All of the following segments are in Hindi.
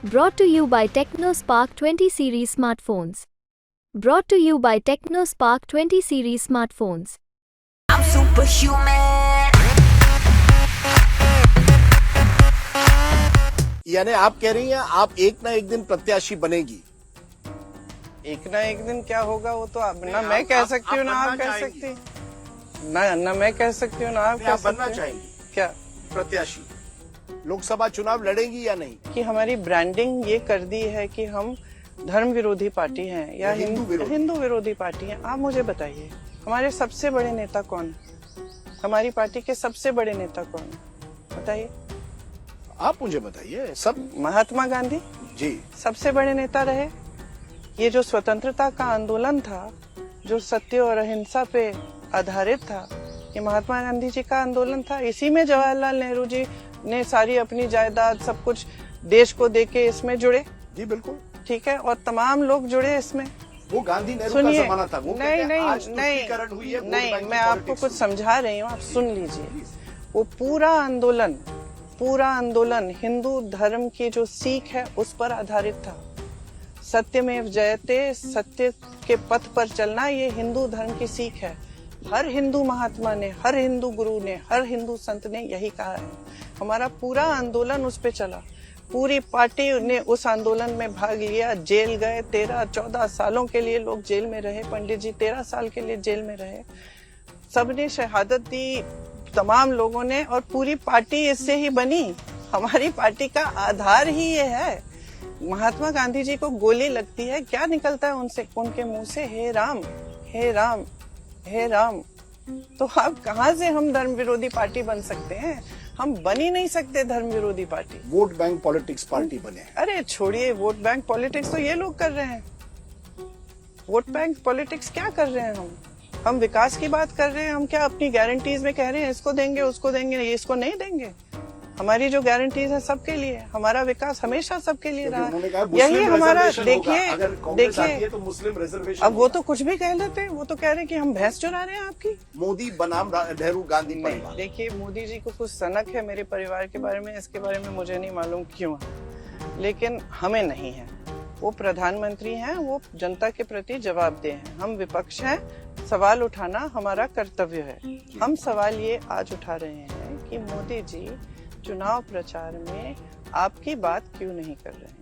Brought to you by TechnoSpark 20 series smartphones. Brought to you by TechnoSpark 20 series smartphones. I'm superhuman. यानी आप कह रही हैं आप एक ना एक दिन प्रत्याशी बनेगी। एक ना एक दिन क्या होगा वो तो ना मैं कह सकती हूँ ना आप कह सकती, ना मैं कह सकती हूँ ना आप कह बनना सकती चाहेंगी क्या प्रत्याशी? लोकसभा चुनाव लड़ेंगी या नहीं? कि हमारी ब्रांडिंग ये कर दी है कि हम धर्म विरोधी पार्टी हैं या हिंदू विरोधी पार्टी हैं। आप मुझे बताइए हमारे सबसे बड़े नेता कौन है? हमारी पार्टी के सबसे बड़े नेता कौन है बताइए? आप मुझे बताइए। सब महात्मा गांधी जी सबसे बड़े नेता रहे। ये जो स्वतंत्रता का आंदोलन था, जो सत्य और अहिंसा पे आधारित था, ये महात्मा गांधी जी का आंदोलन था। इसी में जवाहरलाल नेहरू जी ने सारी अपनी जायदाद सब कुछ देश को देके इसमें जुड़े। जी बिल्कुल ठीक है, और तमाम लोग जुड़े इसमें। वो गांधी नेहरू का सुनिए, जमाना था। वो नहीं, मैं आपको कुछ समझा रही हूँ, आप सुन लीजिए। वो पूरा आंदोलन हिंदू धर्म की जो सीख है उस पर आधारित था। सत्यमेव जयते, सत्य के पथ पर चलना, ये हिंदू धर्म की सीख है। हर हिंदू महात्मा ने, हर हिंदू गुरु ने, हर हिंदू संत ने यही कहा है। हमारा पूरा आंदोलन उस पे चला। पूरी पार्टी ने उस आंदोलन में भाग लिया। जेल गए, 13-14 सालों के लिए लोग जेल में रहे। पंडित जी 13 साल के लिए जेल में रहे। सबने शहादत दी, तमाम लोगों ने, और पूरी पार्टी इससे ही बनी। हमारी पार्टी का आधार ही ये है। महात्मा गांधी जी को गोली लगती है, क्या निकलता है उनके मुंह से? हे राम, हे राम, हे राम। तो आप कहाँ से हम धर्म विरोधी पार्टी बन सकते हैं? हम बन ही नहीं सकते धर्म विरोधी party. Vote bank politics party बने। अरे छोड़िए, वोट बैंक पॉलिटिक्स तो ये लोग कर रहे हैं। वोट बैंक पॉलिटिक्स क्या कर रहे हैं? हम विकास की बात कर रहे हैं। हम क्या अपनी गारंटीज में कह रहे हैं इसको देंगे उसको देंगे, ये इसको नहीं देंगे? हमारी जो गारंटीज है सबके लिए, हमारा विकास हमेशा सबके लिए रहा। यही हमारा, देखिए तो मुस्लिम रिजर्वेशन। अब वो तो कुछ भी कह लेते हैं। वो तो कह रहे हैं कि हम भैंस चुरा रहे हैं आपकी। मोदी बनाम नेहरू गांधी परिवार। देखिए, मोदी जी को कुछ सनक है मेरे परिवार के बारे में, इसके बारे में मुझे नहीं मालूम क्यों है, लेकिन हमें नहीं है। वो प्रधानमंत्री हैं, वो जनता के प्रति जवाबदेह हैं। हम विपक्ष हैं, सवाल उठाना हमारा कर्तव्य है। हम सवाल ये आज उठा रहे हैं कि मोदी जी चुनाव प्रचार में आपकी बात क्यों नहीं कर रहे हैं?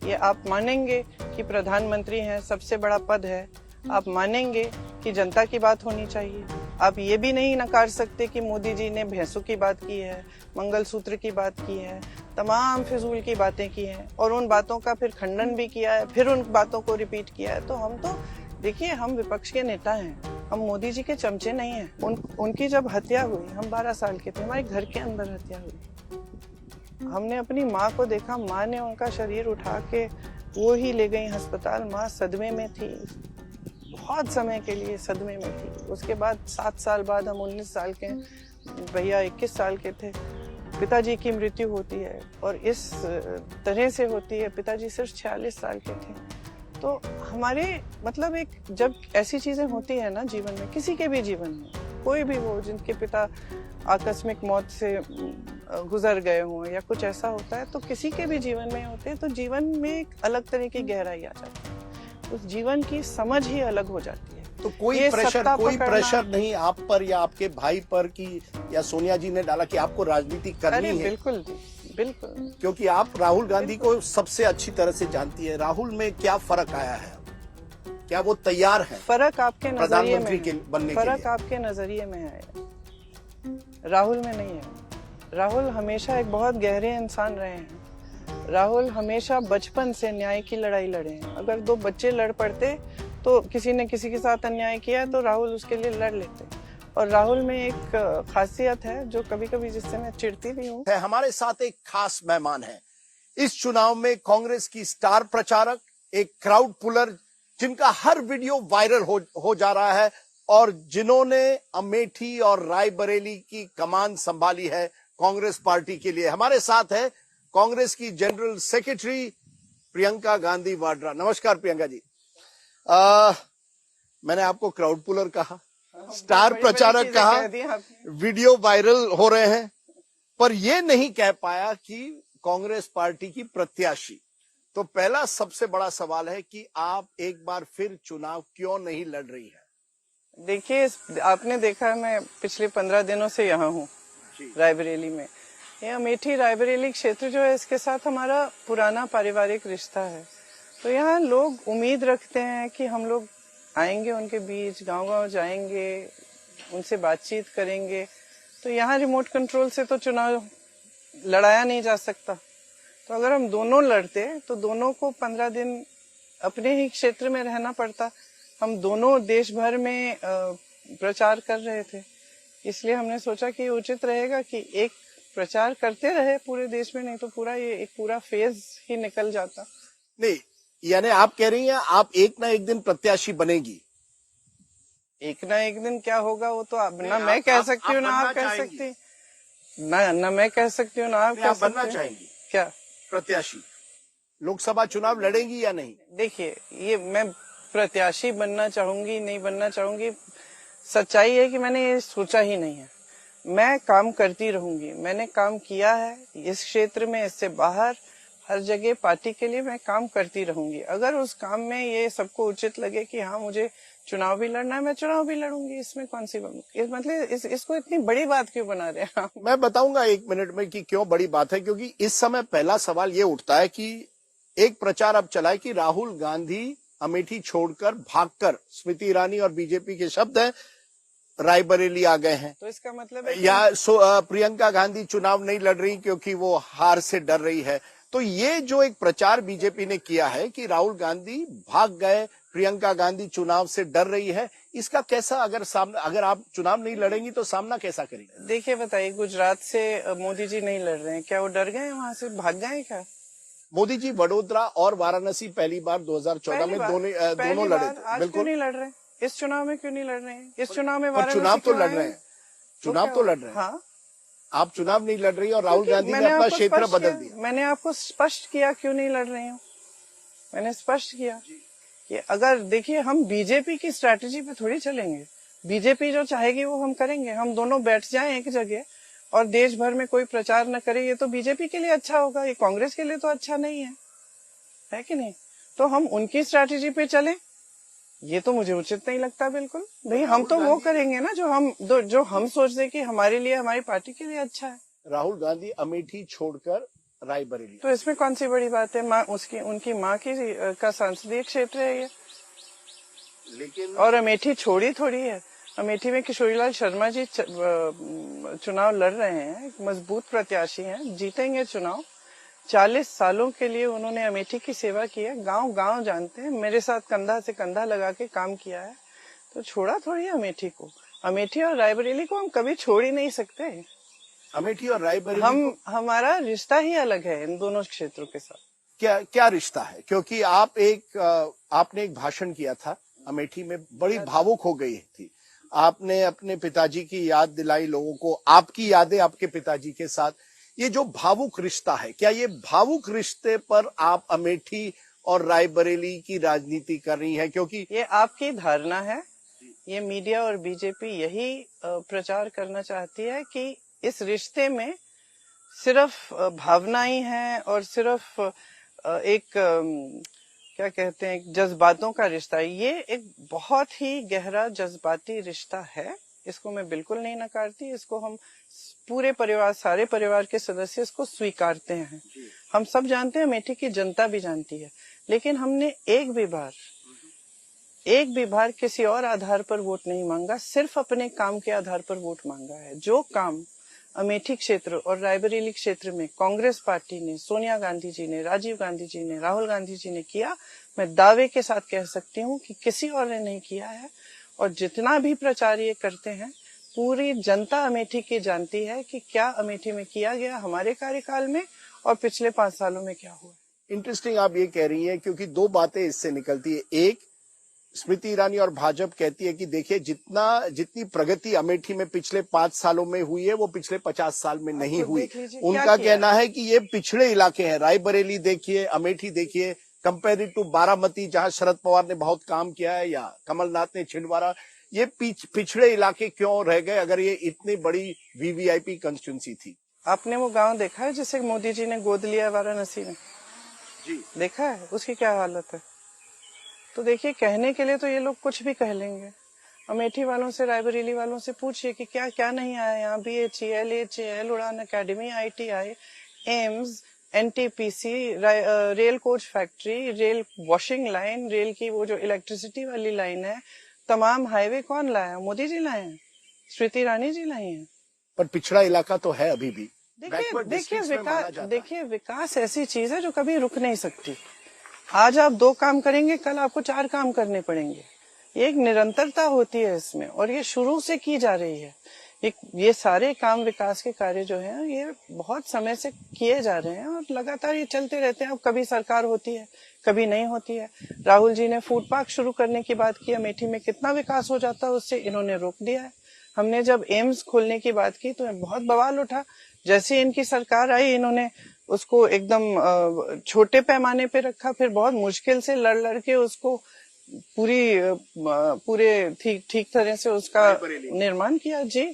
ये आप मानेंगे कि प्रधानमंत्री हैं, सबसे बड़ा पद है। आप मानेंगे कि जनता की बात होनी चाहिए। आप ये भी नहीं नकार सकते कि मोदी जी ने भैंसों की बात की है, मंगलसूत्र की बात की है, तमाम फिजूल की बातें की हैं, और उन बातों का फिर खंडन भी किया है, फिर उन बातों को रिपीट किया है। तो हम तो देखिए, हम विपक्ष के नेता हैं, हम मोदी जी के चमचे नहीं हैं। उनकी जब हत्या हुई, हम 12 साल के थे, हमारे घर के अंदर हत्या हुई। हमने अपनी माँ को देखा, माँ ने उनका शरीर उठा के वो ही ले गई अस्पताल। माँ सदमे में थी, बहुत समय के लिए सदमे में थी। उसके बाद 7 साल बाद हम 19 साल के, भैया 21 साल के थे, पिताजी की मृत्यु होती है, और इस तरह से होती है। पिताजी सिर्फ 46 साल के थे। तो हमारे मतलब एक, जब ऐसी चीजें होती है ना जीवन में, किसी के भी जीवन में, कोई भी हो जिनके पिता आकस्मिक मौत से गुजर गए हों या कुछ ऐसा होता है, तो किसी के भी जीवन में होते हैं, तो जीवन में एक अलग तरह की गहराई आ जाती है। उस जीवन की समझ ही अलग हो जाती है। तो कोई प्रेशर नहीं आप पर या आपके भाई पर कि या सोनिया जी ने डाला कि आपको राजनीति करनी है? बिल्कुल बिल्कुल, क्योंकि आप राहुल गांधी को सबसे अच्छी तरह से जानती है। राहुल में क्या फर्क आया है? क्या वो तैयार है? फर्क आपके नजरिए में, बनने के फर्क आपके नजरिए में है, राहुल में नहीं है। राहुल हमेशा एक बहुत गहरे इंसान रहे हैं। राहुल हमेशा बचपन से न्याय की लड़ाई लड़े हैं। अगर 2 बच्चे लड़ पड़ते तो किसी ने किसी के साथ अन्याय किया तो राहुल उसके लिए लड़ लेते। और राहुल में एक खासियत है जो कभी कभी जिससे मैं चिढ़ती भी हूँ। हमारे साथ एक खास मेहमान है इस चुनाव में, कांग्रेस की स्टार प्रचारक, एक क्राउड पुलर, जिनका हर वीडियो वायरल हो जा रहा है, और जिन्होंने अमेठी और रायबरेली की कमान संभाली है कांग्रेस पार्टी के लिए। हमारे साथ है कांग्रेस की जनरल सेक्रेटरी प्रियंका गांधी वाड्रा। नमस्कार प्रियंका जी। मैंने आपको क्राउड पुलर कहा, स्टार प्रचारक कहा, वीडियो वायरल हो रहे हैं, पर यह नहीं कह पाया कि कांग्रेस पार्टी की प्रत्याशी तो पहला सबसे बड़ा सवाल है कि आप एक बार फिर चुनाव क्यों नहीं लड़ रही है? देखिए, आपने देखा मैं पिछले 15 दिनों से यहाँ हूँ रायबरेली में। ये अमेठी रायबरेली क्षेत्र जो है, इसके साथ हमारा पुराना पारिवारिक रिश्ता है। तो यहाँ लोग उम्मीद रखते हैं कि हम लोग आएंगे उनके बीच, गांव-गांव जाएंगे, उनसे बातचीत करेंगे। तो यहाँ रिमोट कंट्रोल से तो चुनाव लड़ाया नहीं जा सकता। तो अगर हम दोनों लड़ते तो दोनों को 15 दिन अपने ही क्षेत्र में रहना पड़ता। हम दोनों देश भर में प्रचार कर रहे थे, इसलिए हमने सोचा कि उचित रहेगा कि एक प्रचार करते रहे पूरे देश में, नहीं तो पूरा ये एक पूरा फेज ही निकल जाता। नहीं, यानी आप कह रही हैं आप एक ना एक दिन प्रत्याशी बनेगी। एक ना एक दिन क्या होगा वो तो ना मैं कह सकती हूँ, ना आप कह सकती, ना मैं कह सकती हूँ, ना आप कह सकती। बनना चाहेंगी क्या प्रत्याशी? लोकसभा चुनाव लड़ेंगी या नहीं? देखिए, ये मैं प्रत्याशी बनना चाहूंगी नहीं बनना चाहूंगी, सच्चाई है कि मैंने ये सोचा ही नहीं है। मैं काम करती रहूंगी, मैंने काम किया है इस क्षेत्र में, इससे बाहर हर जगह पार्टी के लिए मैं काम करती रहूंगी। अगर उस काम में ये सबको उचित लगे कि हाँ मुझे चुनाव भी लड़ना है, मैं चुनाव भी लड़ूंगी। इसमें कौन सी मतलब इसको इतनी बड़ी बात क्यों बना रहे हैं? मैं बताऊंगा 1 मिनट में कि क्यों बड़ी बात है, क्योंकि इस समय पहला सवाल ये उठता है कि एक प्रचार अब चला है कि राहुल गांधी अमेठी छोड़कर भागकर, स्मृति ईरानी और बीजेपी के शब्द हैं, रायबरेली आ गए हैं। तो इसका मतलब है या प्रियंका गांधी चुनाव नहीं लड़ रही क्योंकि वो हार से डर रही है। तो ये जो एक प्रचार बीजेपी ने किया है कि राहुल गांधी भाग गए, प्रियंका गांधी चुनाव से डर रही है, इसका कैसा अगर आप चुनाव नहीं लड़ेंगी तो सामना कैसा करेंगे? देखिए, बताइए, गुजरात से मोदी जी नहीं लड़ रहे हैं, क्या वो डर गए वहां से, भाग गए क्या? मोदी जी वडोदरा और वाराणसी पहली बार 2014 में दोनों लड़े थे। आज बिल्कुल क्यों नहीं लड़ रहे? इस चुनाव में क्यों नहीं लड़ रहे हैं? इस चुनाव में चुनाव तो लड़ रहे हैं, चुनाव तो लड़ रहे हैं। हाँ, आप चुनाव नहीं लड़ रही और राहुल गांधी ने अपना क्षेत्र बदल दिया। मैंने आपको स्पष्ट किया क्यों नहीं लड़ रही हूँ। मैंने स्पष्ट किया कि अगर देखिए, हम बीजेपी की स्ट्रैटेजी पे थोड़ी चलेंगे। बीजेपी जो चाहेगी वो हम करेंगे। हम दोनों बैठ जाएं एक जगह और देश भर में कोई प्रचार न करे, ये तो बीजेपी के लिए अच्छा होगा, ये कांग्रेस के लिए तो अच्छा नहीं है कि नहीं? तो हम उनकी स्ट्रैटेजी पे चलें, ये तो मुझे उचित नहीं लगता बिल्कुल। भाई, हम तो वो करेंगे ना जो हम सोचते कि हमारे लिए, हमारी पार्टी के लिए अच्छा है। राहुल गांधी अमेठी छोड़कर रायबरेली, तो इसमें कौन सी बड़ी बात है? उनकी माँ का संसदीय क्षेत्र है ये, लेकिन और अमेठी छोड़ी थोड़ी है। अमेठी में किशोरीलाल शर्मा जी चुनाव लड़ रहे हैं, एक मजबूत प्रत्याशी हैं, जीतेंगे चुनाव। 40 सालों के लिए उन्होंने अमेठी की सेवा की है, गांव गांव जानते हैं, मेरे साथ कंधा से कंधा लगा के काम किया है। तो छोड़ा थोड़ी है अमेठी को। अमेठी और रायबरेली को हम कभी छोड़ ही नहीं सकते। अमेठी और रायबरेली हमारा रिश्ता ही अलग है इन दोनों क्षेत्रों के साथ। क्या रिश्ता है? क्योंकि आपने एक भाषण किया था अमेठी में, बड़ी भावुक हो गई थी। आपने अपने पिताजी की याद दिलाई लोगों को, आपकी यादें आपके पिताजी के साथ। ये जो भावुक रिश्ता है, क्या ये भावुक रिश्ते पर आप अमेठी और रायबरेली की राजनीति कर रही हैं? क्योंकि ये आपकी धारणा है, ये मीडिया और बीजेपी यही प्रचार करना चाहती है कि इस रिश्ते में सिर्फ भावनाएं हैं और सिर्फ एक क्या कहते हैं, जज्बातों का रिश्ता है। ये एक बहुत ही गहरा जज्बाती रिश्ता है, इसको मैं बिल्कुल नहीं नकारती। इसको हम पूरे परिवार, सारे परिवार के सदस्य इसको स्वीकारते हैं। हम सब जानते हैं, अमेठी की जनता भी जानती है। लेकिन हमने एक भी बार किसी और आधार पर वोट नहीं मांगा, सिर्फ अपने काम के आधार पर वोट मांगा है। जो काम अमेठी क्षेत्र और रायबरेली क्षेत्र में कांग्रेस पार्टी ने, सोनिया गांधी जी ने, राजीव गांधी जी ने, राहुल गांधी जी ने किया, मैं दावे के साथ कह सकती हूँ कि किसी और ने नहीं किया है। और जितना भी प्रचार ये करते हैं, पूरी जनता अमेठी की जानती है कि क्या अमेठी में किया गया हमारे कार्यकाल में और पिछले 5 सालों में क्या हुआ। इंटरेस्टिंग आप ये कह रही हैं, क्योंकि 2 बातें इससे निकलती है। एक, स्मृति ईरानी और भाजपा कहती है कि देखिए, जितनी प्रगति अमेठी में पिछले 5 सालों में हुई है, वो पिछले 50 साल में नहीं हुई। उनका कहना है कि ये पिछड़े इलाके हैं। रायबरेली देखिए, अमेठी देखिए, कंपेयर टू बारामती जहां शरद पवार ने बहुत काम किया है, या कमलनाथ ने छिंदवाड़ा, ये पिछड़े इलाके क्यों रह गए अगर ये इतनी बड़ी वीवीआईपी कंस्टिट्यूंसी थी? आपने वो गांव देखा है जिसे मोदी जी ने गोद लिया वाराणसी में? जी। देखा है उसकी क्या हालत है। तो देखिए, कहने के लिए तो ये लोग कुछ भी कह लेंगे। अमेठी वालों से, रायबरेली वालों से पूछिए कि क्या क्या नहीं आया यहाँ। BHEL, HAL, उड़ान academy, ITI, AIIMS, NTPC, rail coach factory, rail washing line, rail की वो जो इलेक्ट्रिसिटी वाली लाइन है, तमाम हाईवे कौन लाया? मोदी जी लाए हैं, स्मृति ईरानी जी लाई हैं। पर पिछड़ा इलाका तो है अभी भी। देखिए Backward देखिए districts में माना जाता है। देखिए, विकास ऐसी चीज है जो कभी रुक नहीं सकती। आज आप 2 काम करेंगे, कल आपको 4 काम करने पड़ेंगे। ये एक निरंतरता होती है इसमें, और ये शुरू से की जा रही है। ये सारे काम, विकास के कार्य जो हैं, ये बहुत समय से किए जा रहे हैं और लगातार ये चलते रहते हैं। अब कभी सरकार होती है, कभी नहीं होती है। राहुल जी ने फूड पार्क शुरू करने की बात की, अमेठी में कितना विकास हो जाता है उससे, इन्होंने रोक दिया है। हमने जब एम्स खोलने की बात की तो बहुत बवाल उठा। जैसे इनकी सरकार आई, इन्होंने उसको एकदम छोटे पैमाने पे रखा, फिर बहुत मुश्किल से लड़ के उसको पूरे ठीक तरह से उसका निर्माण किया जी।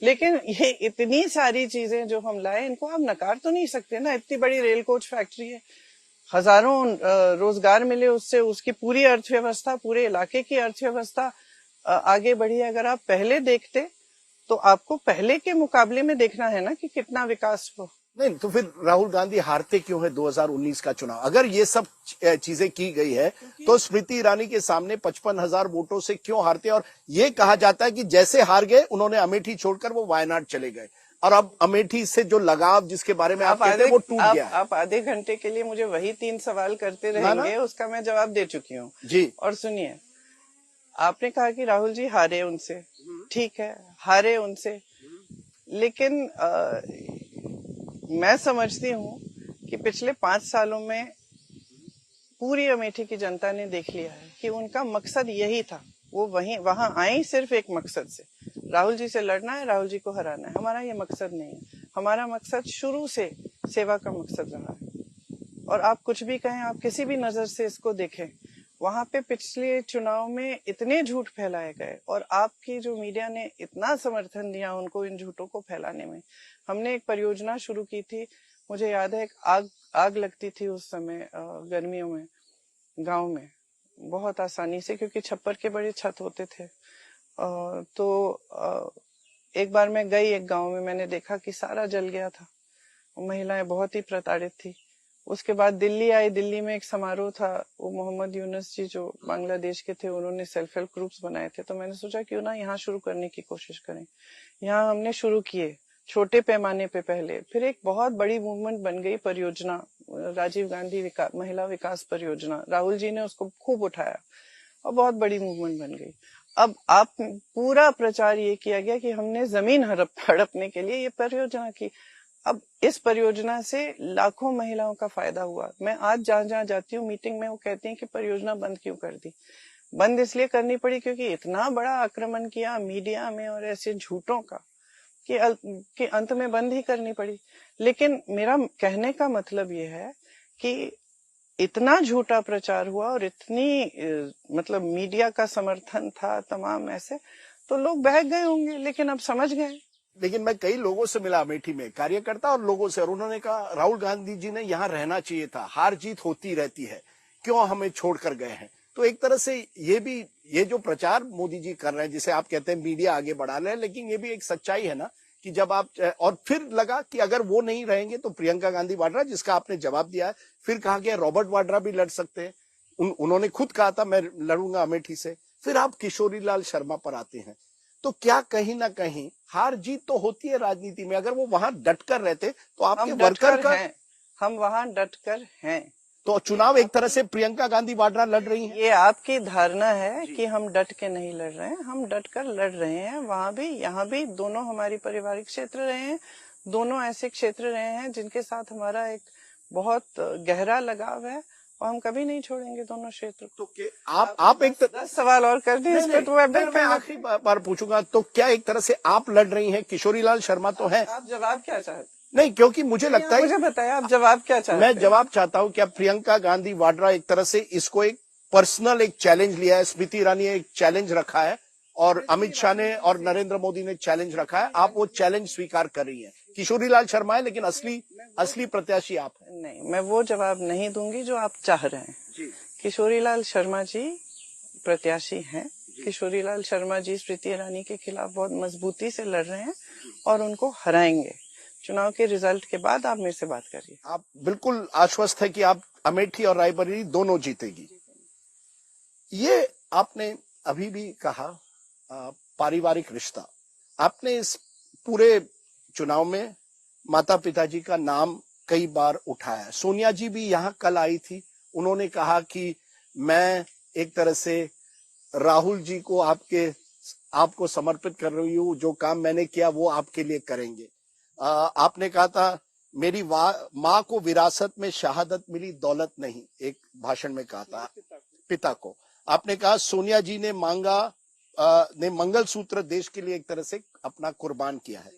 लेकिन ये इतनी सारी चीजें जो हम लाए, इनको आप नकार तो नहीं सकते ना। इतनी बड़ी रेल कोच फैक्ट्री है, हजारों रोजगार मिले उससे, उसकी पूरी अर्थव्यवस्था, पूरे इलाके की अर्थव्यवस्था आगे बढ़ी। अगर आप पहले देखते तो आपको पहले के मुकाबले में देखना है ना कि कितना विकास हुआ। नहीं तो फिर राहुल गांधी हारते क्यों है 2019 का चुनाव? अगर ये सब चीजें की गई है तो स्मृति ईरानी के सामने 55,000 वोटों से क्यों हारते? और ये कहा जाता है कि जैसे हार गए, उन्होंने अमेठी छोड़कर वो वायनाड चले गए, और अब अमेठी से जो लगाव जिसके बारे में आप कहते हैं वो टूट गया है। आप आधे घंटे के लिए मुझे वही 3 सवाल करते रहेंगे, उसका मैं जवाब दे चुकी हूँ जी। और सुनिए, आपने कहा कि राहुल जी हारे उनसे, ठीक है, हारे उनसे, लेकिन मैं समझती हूँ कि पिछले 5 सालों में पूरी अमेठी की जनता ने देख लिया है कि उनका मकसद यही था। वो वहां आई सिर्फ एक मकसद से, राहुल जी से लड़ना है, राहुल जी को हराना है। हमारा ये मकसद नहीं है। हमारा मकसद शुरू से सेवा का मकसद रहा है। और आप कुछ भी कहें, आप किसी भी नजर से इसको देखें, वहां पे पिछले चुनाव में इतने झूठ फैलाए गए और आपकी जो मीडिया ने इतना समर्थन दिया उनको इन झूठों को फैलाने में। हमने एक परियोजना शुरू की थी, मुझे याद है, एक आग लगती थी उस समय गर्मियों में गांव में, बहुत आसानी से, क्योंकि छप्पर के बड़े छत होते थे। तो एक बार मैं गई एक गांव में, मैंने देखा कि सारा जल गया था, महिलाएं बहुत ही प्रताड़ित थी। उसके बाद दिल्ली आई, दिल्ली में एक समारोह था, वो मोहम्मद यूनुस जी जो बांग्लादेश के थे, उन्होंने सेल्फ हेल्प ग्रुप्स बनाए थे। तो मैंने सोचा क्यों ना यहाँ शुरू करने की कोशिश करें। यहाँ हमने शुरू किए छोटे पैमाने पे पहले, फिर एक बहुत बड़ी मूवमेंट बन गई परियोजना, राजीव गांधी महिला विकास परियोजना। राहुल जी ने उसको खूब उठाया और बहुत बड़ी मूवमेंट बन गई। अब आप पूरा प्रचार ये किया गया कि हमने जमीन हड़पने के लिए ये परियोजना की। अब इस परियोजना से लाखों महिलाओं का फायदा हुआ। मैं आज जहाँ जाती हूँ मीटिंग में, वो कहती हैं कि परियोजना बंद क्यों कर दी। बंद इसलिए करनी पड़ी क्योंकि इतना बड़ा आक्रमण किया मीडिया में और ऐसे झूठों का कि अंत में बंद ही करनी पड़ी। लेकिन मेरा कहने का मतलब ये है कि इतना झूठा प्रचार हुआ और इतनी मतलब मीडिया का समर्थन था तमाम ऐसे, तो लोग बहक गए होंगे, लेकिन अब समझ गए। लेकिन मैं कई लोगों से मिला अमेठी में, कार्यकर्ता और लोगों से, और उन्होंने कहा राहुल गांधी जी ने यहाँ रहना चाहिए था, हार जीत होती रहती है, क्यों हमें छोड़कर गए हैं। तो एक तरह से ये जो प्रचार मोदी जी कर रहे हैं, जिसे आप कहते हैं मीडिया आगे बढ़ा रहे हैं, लेकिन ये भी एक सच्चाई है ना कि जब आप, और फिर लगा कि अगर वो नहीं रहेंगे तो प्रियंका गांधी वाड्रा, जिसका आपने जवाब दिया है, फिर कहा गया रॉबर्ट वाड्रा भी लड़ सकते हैं। उन्होंने खुद कहा था मैं लड़ूंगा अमेठी से। फिर आप किशोरी लाल शर्मा पर आते हैं। तो क्या कहीं ना कहीं हार जीत तो होती है राजनीति में, अगर वो वहां डटकर रहते तो आपके वर्कर का, हम वहां डटकर हैं, तो चुनाव एक तरह से प्रियंका गांधी वाड्रा लड़ रही हैं। ये आपकी धारणा है कि हम डट के नहीं लड़ रहे हैं, हम डट कर लड़ रहे हैं। वहां भी यहाँ भी दोनों हमारी पारिवारिक क्षेत्र रहे हैं, दोनों ऐसे क्षेत्र रहे हैं जिनके साथ हमारा एक बहुत गहरा लगाव है और हम कभी नहीं छोड़ेंगे दोनों क्षेत्र। तो आप एक 10 सवाल और कर दें इस पे, तो मैं आखिरी बार पूछूंगा, तो क्या एक तरह से आप लड़ रही हैं? किशोरी लाल शर्मा तो है। आप जवाब क्या चाहते? नहीं, क्योंकि मुझे लगता है, मुझे बताया आप जवाब क्या चाहते हैं? मैं जवाब चाहता हूं कि प्रियंका गांधी वाड्रा एक तरह से इसको एक पर्सनल एक चैलेंज लिया है, स्मृति ईरानी ने एक चैलेंज रखा है और अमित शाह ने और नरेंद्र मोदी ने चैलेंज रखा है, आप वो चैलेंज स्वीकार कर रही हैं। किशोरी लाल शर्मा है, लेकिन असली प्रत्याशी आप हैं। नहीं, मैं वो जवाब नहीं दूंगी जो आप चाह रहे हैं। किशोरीलाल शर्मा जी प्रत्याशी हैं। किशोरीलाल शर्मा जी स्मृति ईरानी के खिलाफ बहुत मजबूती से लड़ रहे हैं और उनको हराएंगे। चुनाव के रिजल्ट के बाद आप मेरे से बात करिए। आप बिल्कुल आश्वस्त है कि आप अमेठी और रायबरेली दोनों जीतेगी। ये आपने अभी भी कहा पारिवारिक रिश्ता, आपने इस पूरे चुनाव में माता पिताजी का नाम कई बार उठाया। सोनिया जी भी यहाँ कल आई थी, उन्होंने कहा कि मैं एक तरह से राहुल जी को आपको समर्पित कर रही हूँ, जो काम मैंने किया वो आपके लिए करेंगे। आपने कहा था मेरी माँ को विरासत में शहादत मिली, दौलत नहीं, एक भाषण में कहा था पिता को। आपने कहा सोनिया जी ने मंगलसूत्र देश के लिए एक तरह से अपना कुर्बान किया है।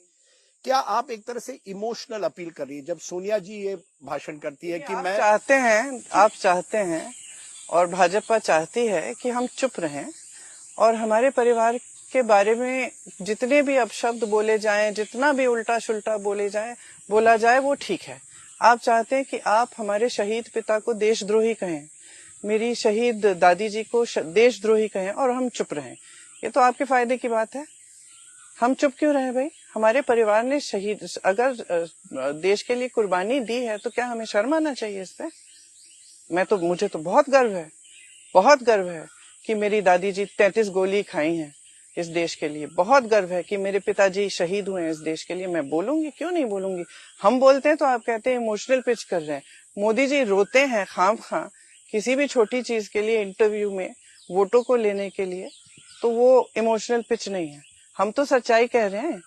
क्या आप एक तरह से इमोशनल अपील कर रही है जब सोनिया जी ये भाषण करती है कि मैं आप चाहते हैं और भाजपा चाहती है कि हम चुप रहें और हमारे परिवार के बारे में जितने भी अपशब्द बोले जाएं, जितना भी उल्टा सुल्टा बोला जाए वो ठीक है। आप चाहते हैं कि आप हमारे शहीद पिता को देशद्रोही कहें, मेरी शहीद दादी जी को देशद्रोही कहें और हम चुप रहें। ये तो आपके फायदे की बात है। हम चुप क्यों रहे भाई? हमारे परिवार ने अगर देश के लिए कुर्बानी दी है तो क्या हमें शर्म आना चाहिए इस पे? मुझे तो बहुत गर्व है कि मेरी दादी जी 33 गोली खाई हैं इस देश के लिए। बहुत गर्व है कि मेरे पिताजी शहीद हुए हैं इस देश के लिए। मैं बोलूंगी, क्यों नहीं बोलूंगी? हम बोलते हैं तो आप कहते हैं इमोशनल पिच कर रहे हैं। मोदी जी रोते हैं खामखा किसी भी छोटी चीज के लिए, इंटरव्यू में वोटों को लेने के लिए, तो वो इमोशनल पिच नहीं है। हम तो सच्चाई कह रहे हैं।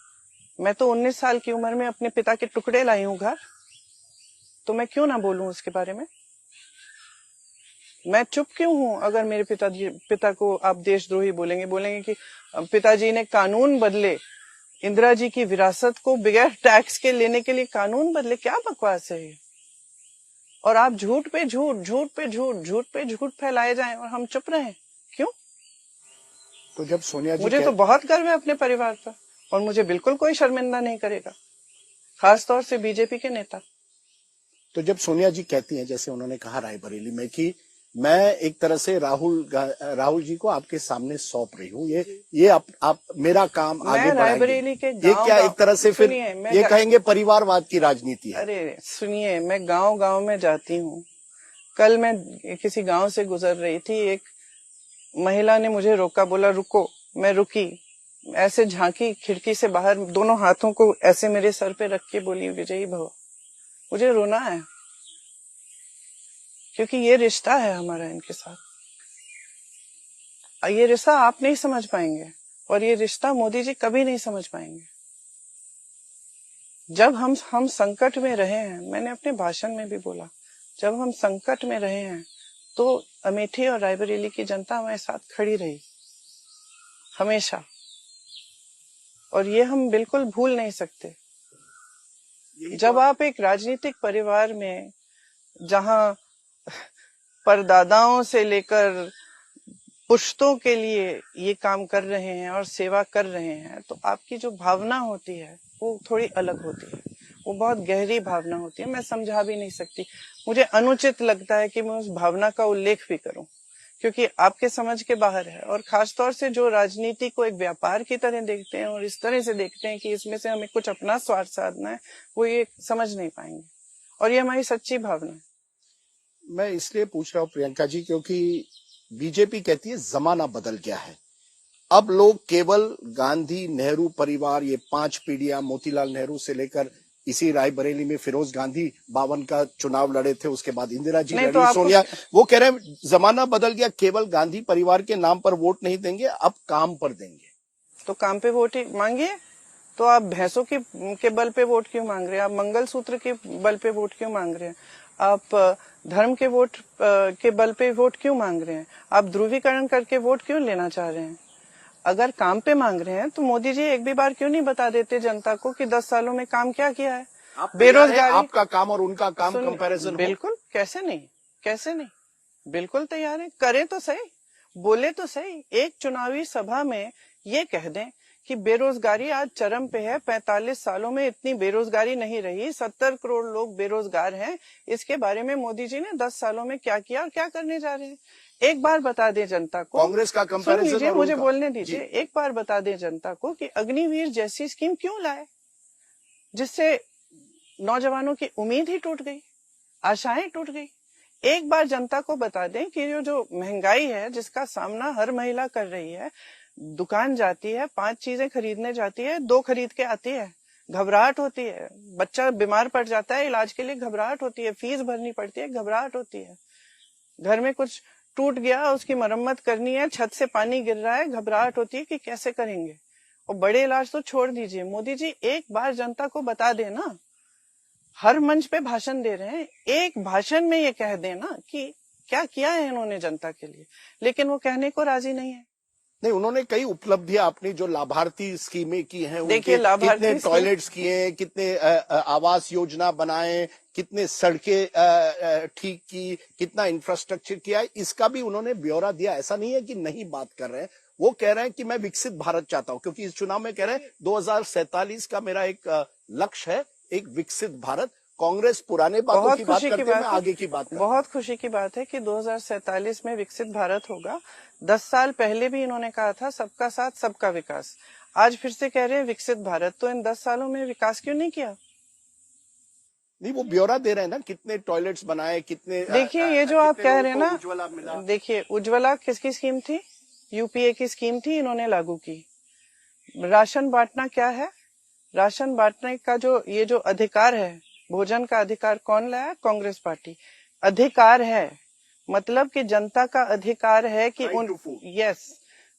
मैं तो 19 साल की उम्र में अपने पिता के टुकड़े लाई हूं घर, तो मैं क्यों ना बोलूं उसके बारे में? मैं चुप क्यों हूं अगर मेरे पिता को आप देशद्रोही बोलेंगे कि पिताजी ने कानून बदले, इंदिरा जी की विरासत को बगैर टैक्स के लेने के लिए कानून बदले। क्या बकवास है ये? और आप झूठ पे झूठ फैलाए जाएं और हम चुप रहें, क्यों? तो जब सोनिया जी मुझे तो बहुत गर्व है अपने परिवार पर और मुझे बिल्कुल कोई शर्मिंदा नहीं करेगा, खासतौर से बीजेपी के नेता। तो जब सोनिया जी कहती हैं, जैसे उन्होंने कहा रायबरेली में, कि मैं एक तरह से राहुल जी को आपके सामने सौंप रही हूँ, ये आप मेरा काम आगे रायबरेली के ये क्या एक तरह से फिर ये कहेंगे परिवारवाद की राजनीति है? अरे सुनिए, मैं गांव में जाती हूँ। कल मैं किसी गांव से गुजर रही थी, एक महिला ने मुझे रोका, बोला रुको, मैं रुकी, ऐसे झांकी खिड़की से बाहर, दोनों हाथों को ऐसे मेरे सर पे रख के बोली विजयी भव। मुझे रोना है क्योंकि ये रिश्ता है हमारा इनके साथ। ये रिश्ता आप नहीं समझ पाएंगे और ये रिश्ता मोदी जी कभी नहीं समझ पाएंगे। जब हम संकट में रहे हैं, मैंने अपने भाषण में भी बोला, जब हम संकट में रहे हैं तो अमेठी और रायबरेली की जनता हमारे साथ खड़ी रही हमेशा, और ये हम बिल्कुल भूल नहीं सकते। जब आप एक राजनीतिक परिवार में, जहां परदादाओं से लेकर पुश्तों के लिए ये काम कर रहे हैं और सेवा कर रहे हैं, तो आपकी जो भावना होती है वो थोड़ी अलग होती है, वो बहुत गहरी भावना होती है। मैं समझा भी नहीं सकती। मुझे अनुचित लगता है कि मैं उस भावना का उल्लेख भी करूं, क्योंकि आपके समझ के बाहर है। और खासतौर से जो राजनीति को एक व्यापार की तरह देखते हैं और इस तरह से देखते हैं कि इसमें से हमें कुछ अपना स्वार्थ साधना है, वो ये समझ नहीं पाएंगे, और ये हमारी सच्ची भावना है। मैं इसलिए पूछ रहा हूँ प्रियंका जी, क्योंकि बीजेपी कहती है जमाना बदल गया है। अब लोग केवल गांधी नेहरू परिवार, ये 5 पीढ़ियां, मोतीलाल नेहरू से लेकर इसी रायबरेली में फिरोज गांधी 52 का चुनाव लड़े थे, उसके बाद इंदिरा जी लड़ी, तो सोनिया, वो कह रहे हैं जमाना बदल गया, केवल गांधी परिवार के नाम पर वोट नहीं देंगे, अब काम पर देंगे। तो काम पे वोट ही मांगिए। तो आप भैंसों के बल पे वोट क्यों मांग रहे हैं? आप मंगलसूत्र के बल पे वोट क्यों मांग रहे हैं? आप धर्म के वोट के बल पे वोट क्यों मांग रहे हैं? आप ध्रुवीकरण करके वोट क्यों लेना चाह रहे हैं? अगर काम पे मांग रहे हैं तो मोदी जी एक भी बार क्यों नहीं बता देते जनता को कि 10 सालों में काम क्या किया है? बेरोजगारी, आपका काम और उनका काम कंपैरिजन? बिल्कुल, कैसे नहीं, बिल्कुल तैयार है। करें तो सही, बोले तो सही। एक चुनावी सभा में ये कह दें कि बेरोजगारी आज चरम पे है। 45 सालों में इतनी बेरोजगारी नहीं रही। 70 करोड़ लोग बेरोजगार हैं। इसके बारे में मोदी जी ने 10 सालों में क्या किया और क्या करने जा रहे हैं, एक बार बता दें जनता को। कांग्रेस का कंपैरिजन, मुझे बोलने दीजिए। एक बार बता दें जनता को कि अग्निवीर जैसी स्कीम क्यों लाए, जिससे नौजवानों की उम्मीद ही टूट गई, आशाएं टूट गई। एक बार जनता को बता दें कि जो महंगाई है जिसका सामना हर महिला कर रही है, दुकान जाती है, 5 चीजें खरीदने जाती है, 2 खरीद के आती है, घबराहट होती है। बच्चा बीमार पड़ जाता है, इलाज के लिए घबराहट होती है, फीस भरनी पड़ती है, घबराहट होती है। घर में कुछ टूट गया, उसकी मरम्मत करनी है, छत से पानी गिर रहा है, घबराहट होती है कि कैसे करेंगे। और बड़े इलाज तो छोड़ दीजिए। मोदी जी एक बार जनता को बता देना, हर मंच पे भाषण दे रहे हैं, एक भाषण में ये कह देना कि क्या किया है इन्होंने जनता के लिए, लेकिन वो कहने को राजी नहीं है। नहीं, उन्होंने कई उपलब्धियां अपनी जो लाभार्थी स्कीमें की हैं, देखिए लाभार्थी कितने टॉयलेट्स किए, कितने आवास योजना बनाए, कितने सड़कें ठीक की, कितना इंफ्रास्ट्रक्चर किया है, इसका भी उन्होंने ब्यौरा दिया। ऐसा नहीं है कि नहीं बात कर रहे हैं, वो कह रहे हैं कि मैं विकसित भारत चाहता हूं, क्योंकि इस चुनाव में कह रहे हैं 2047 का मेरा एक लक्ष्य है, एक विकसित भारत। कांग्रेस पुराने बातों की बात करती है, मैं आगे की बात करता हूं। बहुत खुशी की बात है कि 2047 में विकसित भारत होगा। 10 साल पहले भी इन्होंने कहा था सबका साथ सबका विकास। आज फिर से कह रहे हैं विकसित भारत। तो इन 10 सालों में विकास क्यों नहीं किया? नहीं, वो ब्यौरा दे रहे हैं ना, कितने टॉयलेट्स बनाए, कितने। देखिए ये जो आप कह रहे हैं ना, उज्ज्वला मिला। देखिए उज्ज्वला किसकी स्कीम थी? यूपीए की स्कीम थी, इन्होंने लागू की। राशन बांटना क्या है? राशन बांटने का ये जो अधिकार है, भोजन का अधिकार कौन लाया? कांग्रेस पार्टी। अधिकार है मतलब कि जनता का अधिकार है कि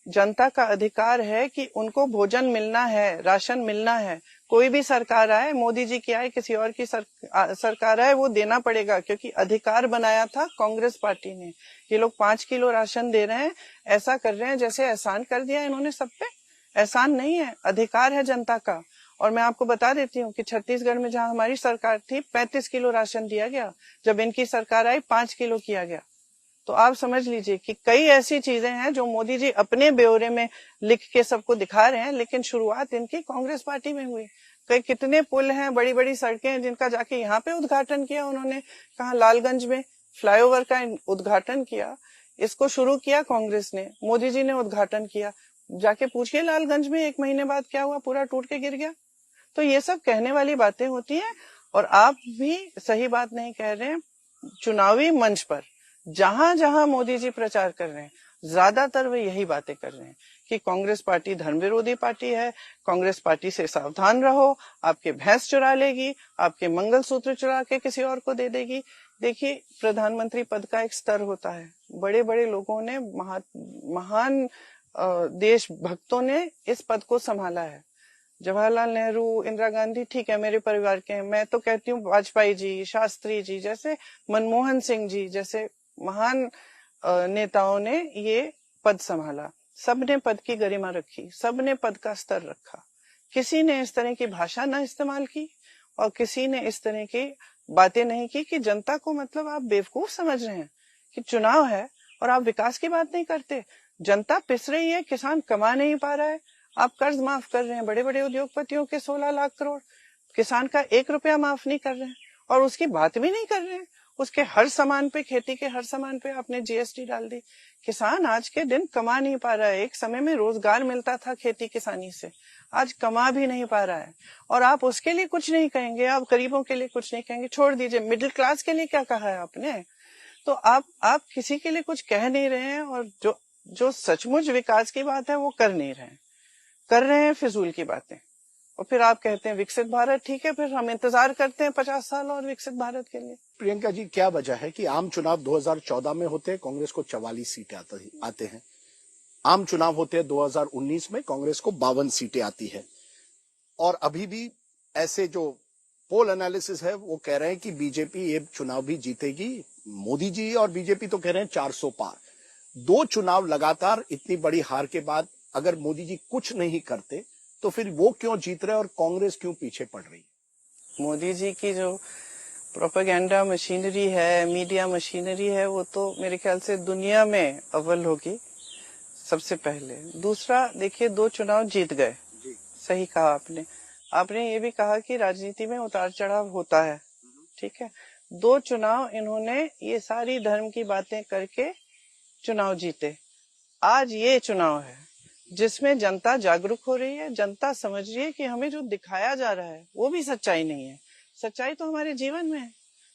जनता का अधिकार है कि उनको भोजन मिलना है, राशन मिलना है। कोई भी सरकार आए, मोदी जी की आए, किसी और की सरकार आए, वो देना पड़ेगा, क्योंकि अधिकार बनाया था कांग्रेस पार्टी ने। ये लोग 5 किलो राशन दे रहे हैं, ऐसा कर रहे हैं जैसे एहसान कर दिया इन्होंने सब पे। एहसान नहीं है, अधिकार है जनता का। और मैं आपको बता देती हूँ कि छत्तीसगढ़ में जहाँ हमारी सरकार थी 35 किलो राशन दिया गया, जब इनकी सरकार आई 5 किलो किया गया। तो आप समझ लीजिए कि कई ऐसी चीजें हैं जो मोदी जी अपने ब्यौरे में लिख के सबको दिखा रहे हैं, लेकिन शुरुआत इनकी कांग्रेस पार्टी में हुई। कई कितने पुल हैं, बड़ी बड़ी सड़कें हैं, जिनका जाके यहाँ पे उद्घाटन किया उन्होंने। कहाँ? लालगंज में फ्लाईओवर का उद्घाटन किया। इसको शुरू किया कांग्रेस ने, मोदी जी ने उद्घाटन किया। जाके पूछिए लालगंज में 1 महीने बाद क्या हुआ, पूरा टूट के गिर गया। तो ये सब कहने वाली बातें होती हैं। और आप भी सही बात नहीं कह रहे हैं। चुनावी मंच पर जहां जहां मोदी जी प्रचार कर रहे हैं, ज्यादातर वे यही बातें कर रहे हैं कि कांग्रेस पार्टी धर्म विरोधी पार्टी है, कांग्रेस पार्टी से सावधान रहो, आपके भैंस चुरा लेगी, आपके मंगलसूत्र चुरा के किसी और को दे देगी। देखिए, प्रधानमंत्री पद का एक स्तर होता है। बड़े बड़े लोगों ने, महान देशभक्तों ने इस पद को संभाला है। जवाहरलाल नेहरू, इंदिरा गांधी ठीक है मेरे परिवार के हैं। मैं तो कहती हूँ वाजपेयी जी, शास्त्री जी जैसे, मनमोहन सिंह जी जैसे महान नेताओं ने ये पद संभाला। सबने पद की गरिमा रखी, सबने पद का स्तर रखा। किसी ने इस तरह की भाषा न इस्तेमाल की और किसी ने इस तरह की बातें नहीं की कि जनता को मतलब आप बेवकूफ समझ रहे हैं कि चुनाव है और आप विकास की बात नहीं करते। जनता पिस रही है, किसान कमा नहीं पा रहा है, आप कर्ज माफ कर रहे हैं बड़े बड़े उद्योगपतियों के 16 लाख करोड़, किसान का 1 रुपया माफ नहीं कर रहे हैं और उसकी बात भी नहीं कर रहे हैं। उसके हर सामान पे, खेती के हर सामान पे आपने जीएसटी डाल दी। किसान आज के दिन कमा नहीं पा रहा है। एक समय में रोजगार मिलता था खेती किसानी से, आज कमा भी नहीं पा रहा है। और आप उसके लिए कुछ नहीं कहेंगे, आप गरीबों के लिए कुछ नहीं कहेंगे। छोड़ दीजिए, मिडिल क्लास के लिए क्या कहा है आपने? तो आप किसी के लिए कुछ कह नहीं रहे हैं और जो सचमुच विकास की बात है वो कर नहीं रहे हैं, कर रहे हैं फिजूल की बातें। और फिर आप कहते हैं विकसित भारत। ठीक है, फिर हम इंतजार करते हैं 50 साल और विकसित भारत के लिए। प्रियंका जी, क्या वजह है कि आम चुनाव 2014 में होते हैं, कांग्रेस को 44 सीटें आते हैं। आम चुनाव होते हैं 2019 में, कांग्रेस को 52 सीटें आती है। और अभी भी ऐसे जो पोल एनालिसिस है वो कह रहे हैं कि बीजेपी ये चुनाव भी जीतेगी। मोदी जी और बीजेपी तो कह रहे हैं 400 पार। 2 चुनाव लगातार इतनी बड़ी हार के बाद अगर मोदी जी कुछ नहीं करते तो फिर वो क्यों जीत रहे और कांग्रेस क्यों पीछे पड़ रही है? मोदी जी की जो प्रोपेगेंडा मशीनरी है, मीडिया मशीनरी है, वो तो मेरे ख्याल से दुनिया में अव्वल होगी सबसे पहले। दूसरा, देखिए 2 चुनाव जीत गए, सही कहा आपने। आपने ये भी कहा कि राजनीति में उतार चढ़ाव होता है, ठीक है। 2 चुनाव इन्होंने ये सारी धर्म की बातें करके चुनाव जीते। आज ये चुनाव है जिसमें जनता जागरूक हो रही है, जनता समझ रही है कि हमें जो दिखाया जा रहा है वो भी सच्चाई नहीं है। सच्चाई तो हमारे जीवन में है।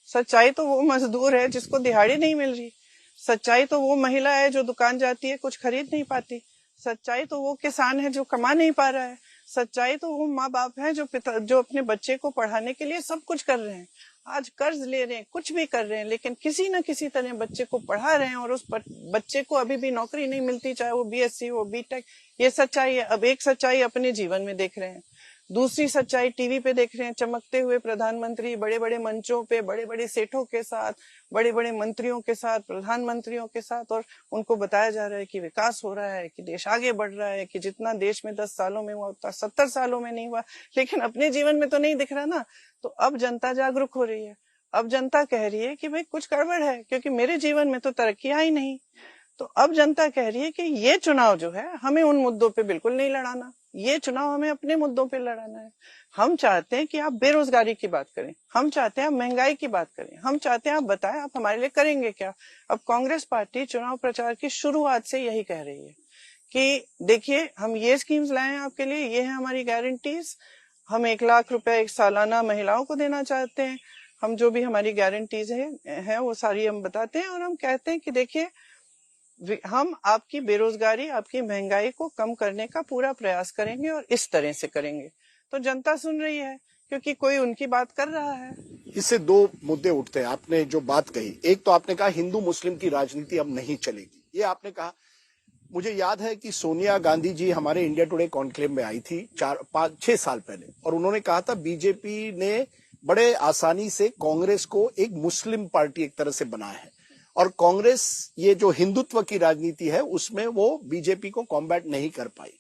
सच्चाई तो वो मजदूर है जिसको दिहाड़ी नहीं मिल रही। सच्चाई तो वो महिला है जो दुकान जाती है, कुछ खरीद नहीं पाती। सच्चाई तो वो किसान है जो कमा नहीं पा रहा है। सच्चाई तो वो माँ बाप है जो अपने बच्चे को पढ़ाने के लिए सब कुछ कर रहे हैं, आज कर्ज ले रहे हैं, कुछ भी कर रहे हैं, लेकिन किसी न किसी तरह बच्चे को पढ़ा रहे हैं और उस बच्चे को अभी भी नौकरी नहीं मिलती, चाहे वो बीएससी हो, बीटेक। ये सच्चाई है। अब एक सच्चाई अपने जीवन में देख रहे हैं, दूसरी सच्चाई टीवी पे देख रहे हैं। चमकते हुए प्रधानमंत्री बड़े बड़े मंचों पे बड़े बड़े सेठों के साथ, बड़े बड़े मंत्रियों के साथ, प्रधानमंत्रियों के साथ, और उनको बताया जा रहा है कि विकास हो रहा है, कि देश आगे बढ़ रहा है, कि जितना देश में 10 सालों में हुआ उतना 70 सालों में नहीं हुआ। लेकिन अपने जीवन में तो नहीं दिख रहा ना। तो अब जनता जागरूक हो रही है। अब जनता कह रही है कि भाई कुछ गड़बड़ है, क्योंकि मेरे जीवन में तो तरक्की आई नहीं। तो अब जनता कह रही है कि ये चुनाव जो है हमें उन मुद्दों पे बिल्कुल नहीं लड़ाना, ये चुनाव हमें अपने मुद्दों पे लड़ाना है। हम चाहते हैं कि आप बेरोजगारी की बात करें, हम चाहते हैं आप महंगाई की बात करें, हम चाहते हैं आप बताएं आप हमारे लिए करेंगे क्या। अब कांग्रेस पार्टी चुनाव प्रचार की शुरुआत से यही कह रही है कि देखिए हम ये स्कीम्स लाए हैं आपके लिए, ये है हमारी गारंटीज। हम 1 लाख रुपए एक सालाना महिलाओं को देना चाहते हैं। हम जो भी हमारी गारंटीज है वो सारी हम बताते हैं, और हम कहते हैं कि देखिए हम आपकी बेरोजगारी, आपकी महंगाई को कम करने का पूरा प्रयास करेंगे और इस तरह से करेंगे। तो जनता सुन रही है क्योंकि कोई उनकी बात कर रहा है। इससे 2 मुद्दे उठते हैं। आपने जो बात कही, एक तो आपने कहा हिंदू मुस्लिम की राजनीति अब नहीं चलेगी, ये आपने कहा। मुझे याद है कि सोनिया गांधी जी हमारे इंडिया टुडे कॉन्क्लेव में आई थी 4-5-6 साल पहले, और उन्होंने कहा था बीजेपी ने बड़े आसानी से कांग्रेस को एक मुस्लिम पार्टी एक तरह से बनाया है, और कांग्रेस ये जो हिंदुत्व की राजनीति है उसमें वो बीजेपी को कॉम्बैट नहीं कर पाई।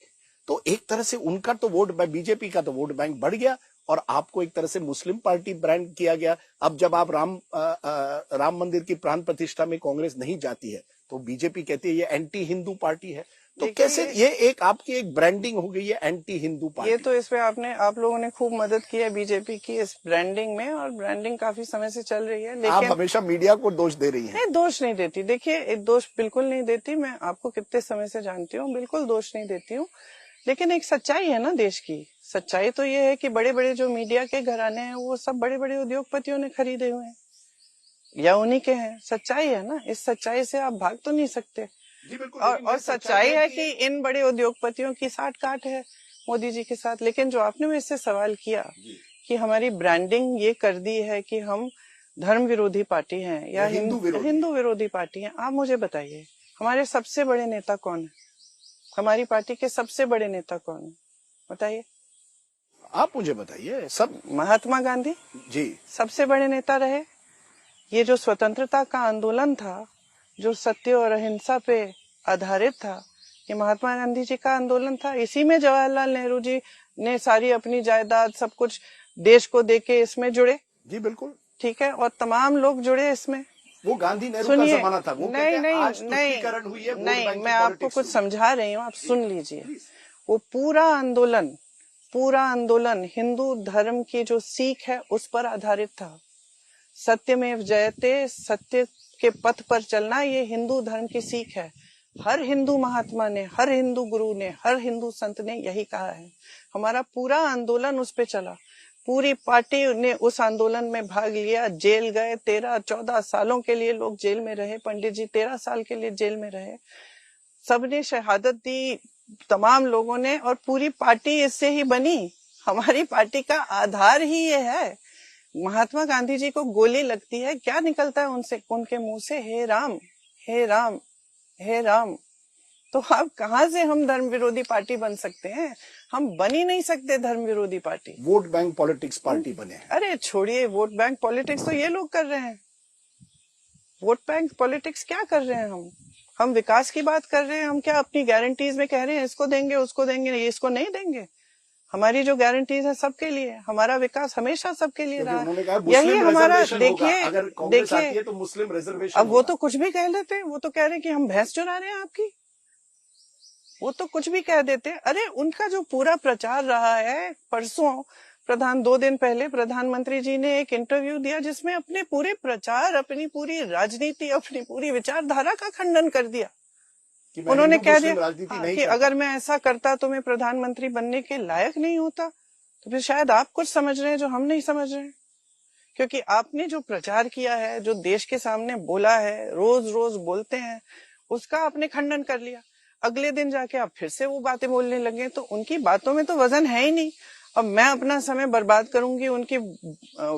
तो एक तरह से उनका तो वोट, बीजेपी का तो वोट बैंक बढ़ गया और आपको एक तरह से मुस्लिम पार्टी ब्रांड किया गया। अब जब आप राम मंदिर की प्राण प्रतिष्ठा में कांग्रेस नहीं जाती है तो बीजेपी कहती है ये एंटी हिंदू पार्टी है। तो कैसे ये एक आपकी एक ब्रांडिंग हो गई है एंटी हिंदू पार्टी? ये तो इसमें आप लोगों ने खूब मदद की है बीजेपी की इस ब्रांडिंग में, और ब्रांडिंग काफी समय से चल रही है। लेकिन आप हमेशा मीडिया को दोष दे रही हैं। नहीं, दोष नहीं देती। देखिए दोष बिल्कुल नहीं देती। मैं आपको कितने समय से जानती हूँ, बिल्कुल दोष नहीं देती हूँ। लेकिन एक सच्चाई है ना देश की। सच्चाई तो ये है कि बड़े बड़े जो मीडिया के घराने हैं वो सब बड़े बड़े उद्योगपतियों ने खरीदे हुए हैं या उन्हीं के हैं। सच्चाई है ना, इस सच्चाई से आप भाग तो नहीं सकते। और सच्चाई है कि इन बड़े उद्योगपतियों की साठ-गांठ है मोदी जी के साथ। लेकिन जो आपने मुझसे सवाल किया कि हमारी ब्रांडिंग ये कर दी है कि हम धर्म विरोधी पार्टी हैं या हिंदू विरोधी पार्टी हैं, आप मुझे बताइए हमारे सबसे बड़े नेता कौन है? हमारी पार्टी के सबसे बड़े नेता कौन है बताइए? आप मुझे बताइए। सब महात्मा गांधी जी सबसे बड़े नेता रहे। ये जो स्वतंत्रता का आंदोलन था, जो सत्य और अहिंसा पे आधारित था, ये महात्मा गांधी जी का आंदोलन था। इसी में जवाहरलाल नेहरू जी ने सारी अपनी जायदाद सब कुछ देश को देके इसमें जुड़े। जी बिल्कुल ठीक है, और तमाम लोग जुड़े इसमें। वो गांधी नेहरू का जमाना था। वो नहीं, मैं आपको कुछ समझा रही हूँ, आप सुन लीजिए। वो पूरा आंदोलन हिंदू धर्म की जो सीख है उस पर आधारित था। सत्यमेव जयते, सत्य के पथ पर चलना, ये हिंदू धर्म की सीख है। हर हिंदू महात्मा ने, हर हिंदू गुरु ने, हर हिंदू संत ने यही कहा है। हमारा पूरा आंदोलन उस पे चला। पूरी पार्टी ने उस आंदोलन में भाग लिया। जेल गए, 13-14 सालों के लिए लोग जेल में रहे। पंडित जी 13 साल के लिए जेल में रहे। सबने शहादत दी, तमाम लोगों ने, और पूरी पार्टी इससे ही बनी। हमारी पार्टी का आधार ही ये है। महात्मा गांधी जी को गोली लगती है, क्या निकलता है उनके मुंह से? हे राम, हे राम, हे राम। तो अब कहाँ से हम धर्म विरोधी पार्टी बन सकते हैं? हम बन ही नहीं सकते धर्म विरोधी party. Vote bank politics party बने हैं। अरे छोड़िए, वोट बैंक पॉलिटिक्स तो ये लोग कर रहे हैं। वोट बैंक पॉलिटिक्स क्या कर रहे हैं? हम विकास की बात कर रहे हैं। हम क्या अपनी गारंटीज में कह रहे हैं इसको देंगे, उसको देंगे, ये इसको नहीं देंगे? हमारी जो गारंटीज है सबके लिए, हमारा विकास हमेशा सबके लिए रहा। यही हमारा, देखिए तो मुस्लिम रिजर्वेशन। अब वो तो कुछ भी कह लेते हैं। वो तो कह रहे हैं कि हम भैंस चुरा रहे हैं आपकी। वो तो कुछ भी कह देते। अरे उनका जो पूरा प्रचार रहा है, परसों 2 दिन पहले प्रधानमंत्री जी ने एक इंटरव्यू दिया जिसमें अपने पूरे प्रचार, अपनी पूरी राजनीति, अपनी पूरी विचारधारा का खंडन कर दिया। कि मैं उन्होंने हिंदू कह मुस्लिम दिया राजनीति नहीं कि करता। अगर मैं ऐसा करता तो मैं प्रधानमंत्री बनने के लायक नहीं होता। तो फिर शायद आप कुछ समझ रहे हैं जो हम नहीं समझ रहे हैं, क्योंकि आपने जो प्रचार किया है, जो देश के सामने बोला है, रोज रोज बोलते हैं, उसका आपने खंडन कर लिया। अगले दिन जाके आप फिर से वो बातें बोलने लगे, तो उनकी बातों में तो वजन है ही नहीं। अब मैं अपना समय बर्बाद करूंगी उनकी